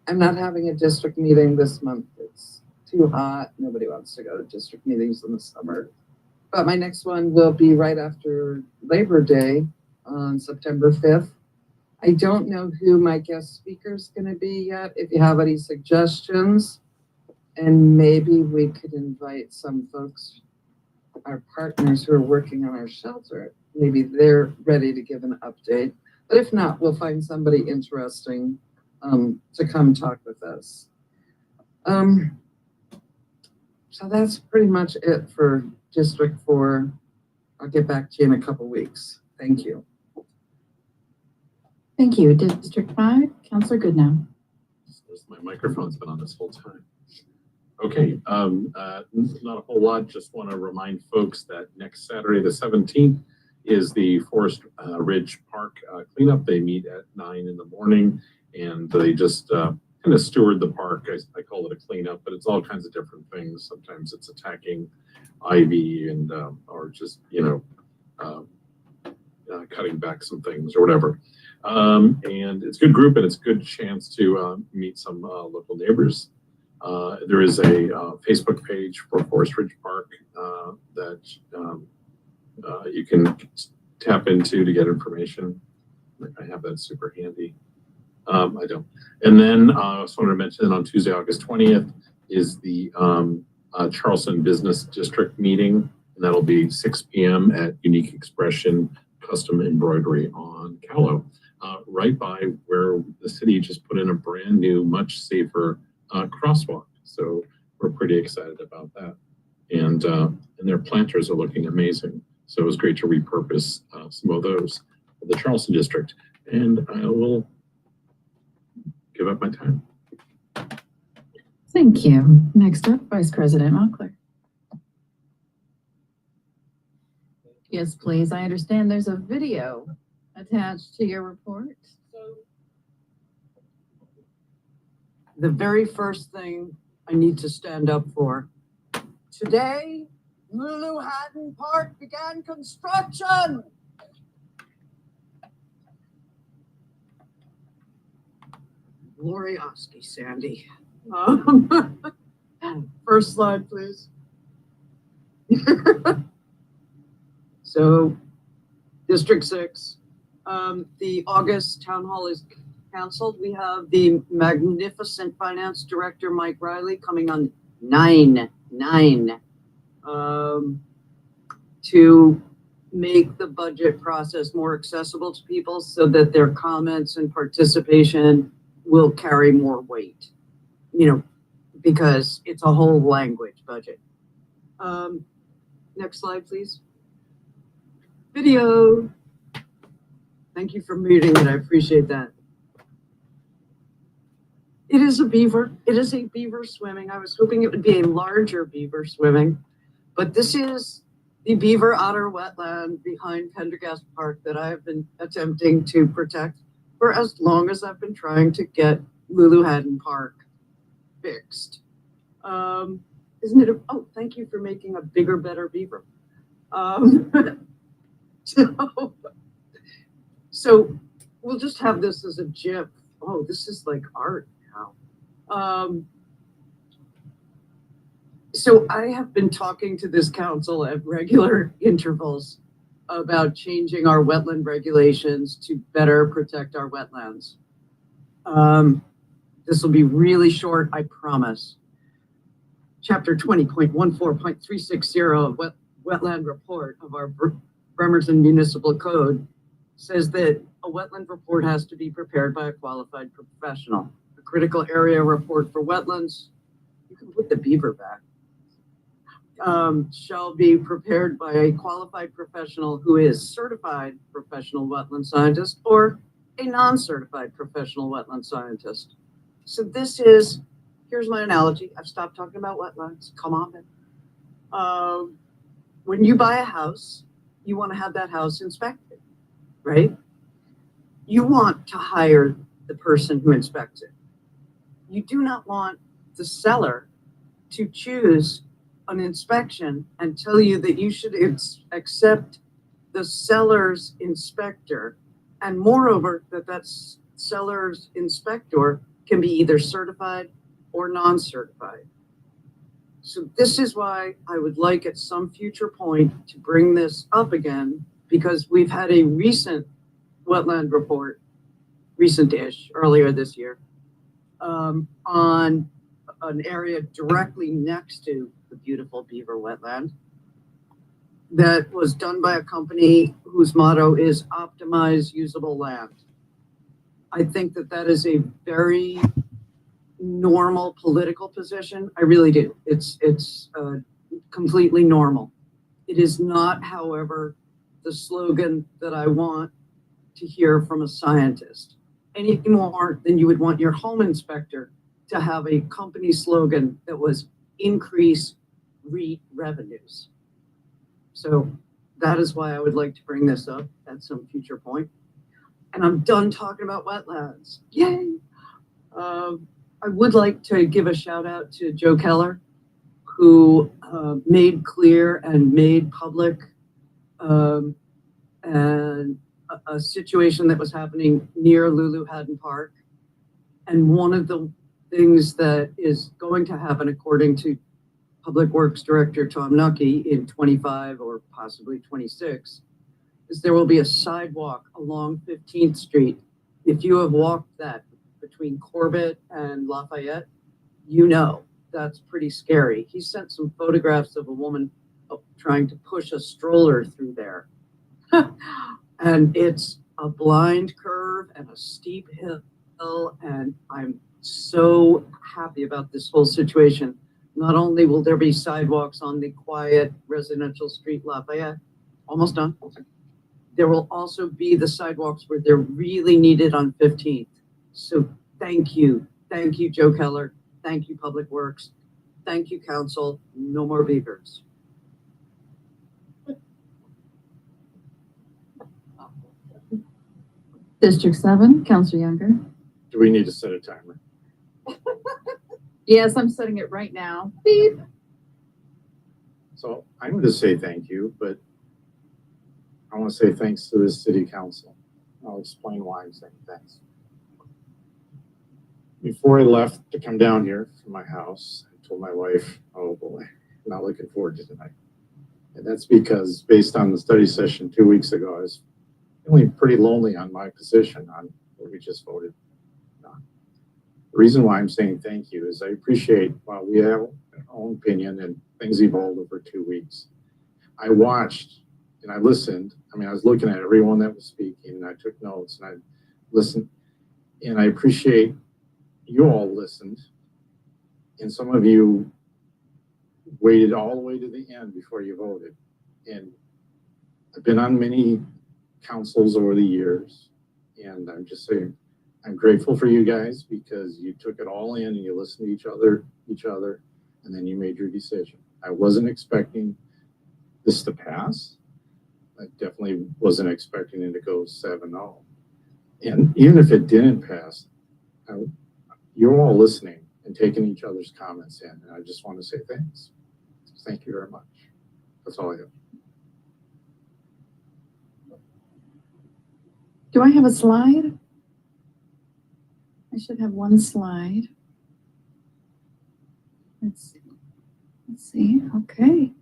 I'm not having a district meeting this month. It's too hot. Nobody wants to go to district meetings in the summer. But my next one will be right after Labor Day on September 5th. I don't know who my guest speaker is going to be yet. If you have any suggestions, and maybe we could invite some folks, our partners who are working on our shelter. Maybe they're ready to give an update. But if not, we'll find somebody interesting to come talk with us. So that's pretty much it for District 4. I'll get back to you in a couple weeks. Thank you. Thank you. District 5, Councilor Goodnow. My microphone's been on this whole time. Okay, not a whole lot. Just want to remind folks that next Saturday, the 17th, is the Forest Ridge Park cleanup. They meet at 9 in the morning, and they just kind of steward the park. I call it a cleanup, but it's all kinds of different things. Sometimes it's attacking ivy and or just cutting back some things or whatever. And it's a good group, and it's a good chance to meet some local neighbors. There is a Facebook page for Forest Ridge Park that you can tap into to get information. I have that super handy. I don't. And then I just wanted to mention on Tuesday, August 20th is the Charleston Business District meeting, and that'll be 6 p.m. at Unique Expression Custom Embroidery on Callow, right by where the city just put in a brand new, much safer crosswalk. So we're pretty excited about that. And their planters are looking amazing. So it was great to repurpose some of those for the Charleston district. And I will give up my time. Thank you. Next up, Vice President Mockler. Yes, please. I understand there's a video attached to your report. The very first thing I need to stand up for. Today, Lulu Haddon Park began construction. Glorioski, Sandy. First slide, please. So, District 6, the August town hall is canceled. We have the magnificent finance director, Mike Riley, coming on 9/9 to make the budget process more accessible to people so that their comments and participation will carry more weight, because it's a whole language budget. Next slide, please. Video. Thank you for muting it. I appreciate that. It is a beaver. It is a beaver swimming. I was hoping it would be a larger beaver swimming, but this is the beaver otter wetland behind Pendergast Park that I have been attempting to protect for as long as I've been trying to get Lulu Haddon Park fixed. Isn't it? Oh, thank you for making a bigger, better beaver. So we'll just have this as a GIF. Oh, this is like art now. So I have been talking to this council at regular intervals about changing our wetland regulations to better protect our wetlands. This will be really short, I promise. Chapter 20.14.360 of Wetland Report of our Bremerton Municipal Code says that a wetland report has to be prepared by a qualified professional. A critical area report for wetlands, you can put the beaver back, shall be prepared by a qualified professional who is certified professional wetland scientist or a non-certified professional wetland scientist. So here's my analogy. I've stopped talking about wetlands. Come on. When you buy a house, you want to have that house inspected, right? You want to hire the person who inspects it. You do not want the seller to choose an inspection and tell you that you should accept the seller's inspector, and moreover, that seller's inspector can be either certified or non-certified. So this is why I would like at some future point to bring this up again, because we've had a recent wetland report, recent-ish, earlier this year, on an area directly next to the beautiful beaver wetland that was done by a company whose motto is optimize usable land. I think that is a very normal political position. I really do. It's completely normal. It is not, however, the slogan that I want to hear from a scientist, any more than you would want your home inspector to have a company slogan that was increase REIT revenues. So that is why I would like to bring this up at some future point. And I'm done talking about wetlands. Yay! I would like to give a shout out to Joe Keller, who made clear and made public and a situation that was happening near Lulu Haddon Park. And one of the things that is going to happen, according to Public Works Director Tom Nucky in 25 or possibly 26, is there will be a sidewalk along 15th Street. If you have walked that between Corbett and Lafayette, you know that's pretty scary. He sent some photographs of a woman trying to push a stroller through there. And it's a blind curve and a steep hill, and I'm so happy about this whole situation. Not only will there be sidewalks on the quiet residential street Lafayette, almost done, there will also be the sidewalks where they're really needed on 15th. So thank you, Joe Keller. Thank you, Public Works. Thank you, Council. No more beavers. District 7, Counselor Younger. Do we need to set a timer? Yes, I'm setting it right now. Beep. So I'm going to say thank you, but I want to say thanks to the City Council. I'll explain why I'm saying thanks. Before I left to come down here from my house, I told my wife, oh boy, I'm not looking forward to tonight. And that's because based on the study session 2 weeks ago, I was feeling pretty lonely on my position on what we just voted on. The reason why I'm saying thank you is I appreciate, while we have our own opinion and things evolved over 2 weeks, I watched and I listened. I mean, I was looking at everyone that was speaking and I took notes and I listened, and I appreciate you all listened, and some of you waited all the way to the end before you voted. And I've been on many councils over the years, and I'm just saying I'm grateful for you guys because you took it all in and you listened to each other, and then you made your decision. I wasn't expecting this to pass. I definitely wasn't expecting it to go 7-0. And even if it didn't pass, you're all listening and taking each other's comments in, and I just want to say thanks. Thank you very much. That's all I have. Do I have a slide? I should have one slide. Let's see. Okay.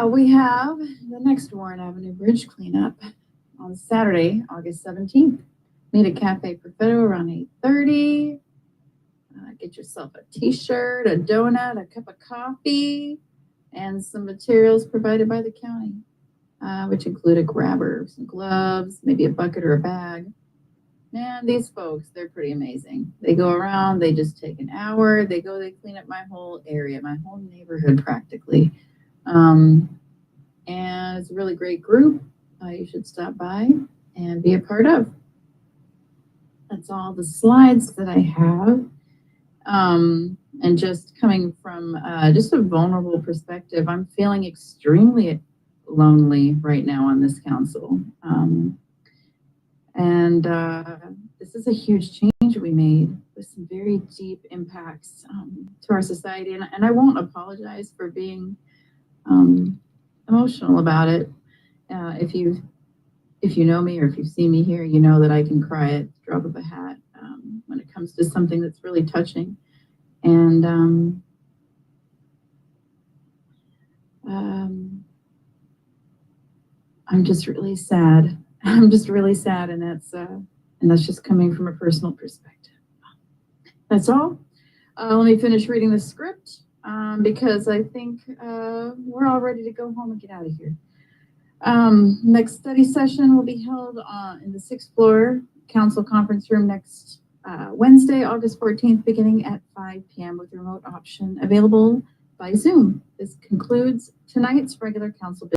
We have the next Warren Avenue Bridge cleanup on Saturday, August 17th. Meet at Cafe Perfetto around 8:30. Get yourself a t-shirt, a donut, a cup of coffee, and some materials provided by the county, which include a grabber, some gloves, maybe a bucket or a bag. Man, these folks, they're pretty amazing. They go around, they just take an hour, they clean up my whole area, my whole neighborhood practically. And it's a really great group. You should stop by. and be a part of. That's all the slides that I have. And just coming from just a vulnerable perspective, I'm feeling extremely lonely right now on this council. This is a huge change we made with some very deep impacts to our society. And I won't apologize for being emotional about it. If you know me or if you've seen me here, you know that I can cry at the drop of a hat when it comes to something that's really touching. And I'm just really sad. I'm just really sad, and that's just coming from a personal perspective. That's all. Let me finish reading the script because I think we're all ready to go home and get out of here. Next study session will be held in the 6th floor council conference room next Wednesday, August 14th, beginning at 5 p.m. with remote option available by Zoom. This concludes tonight's regular council business.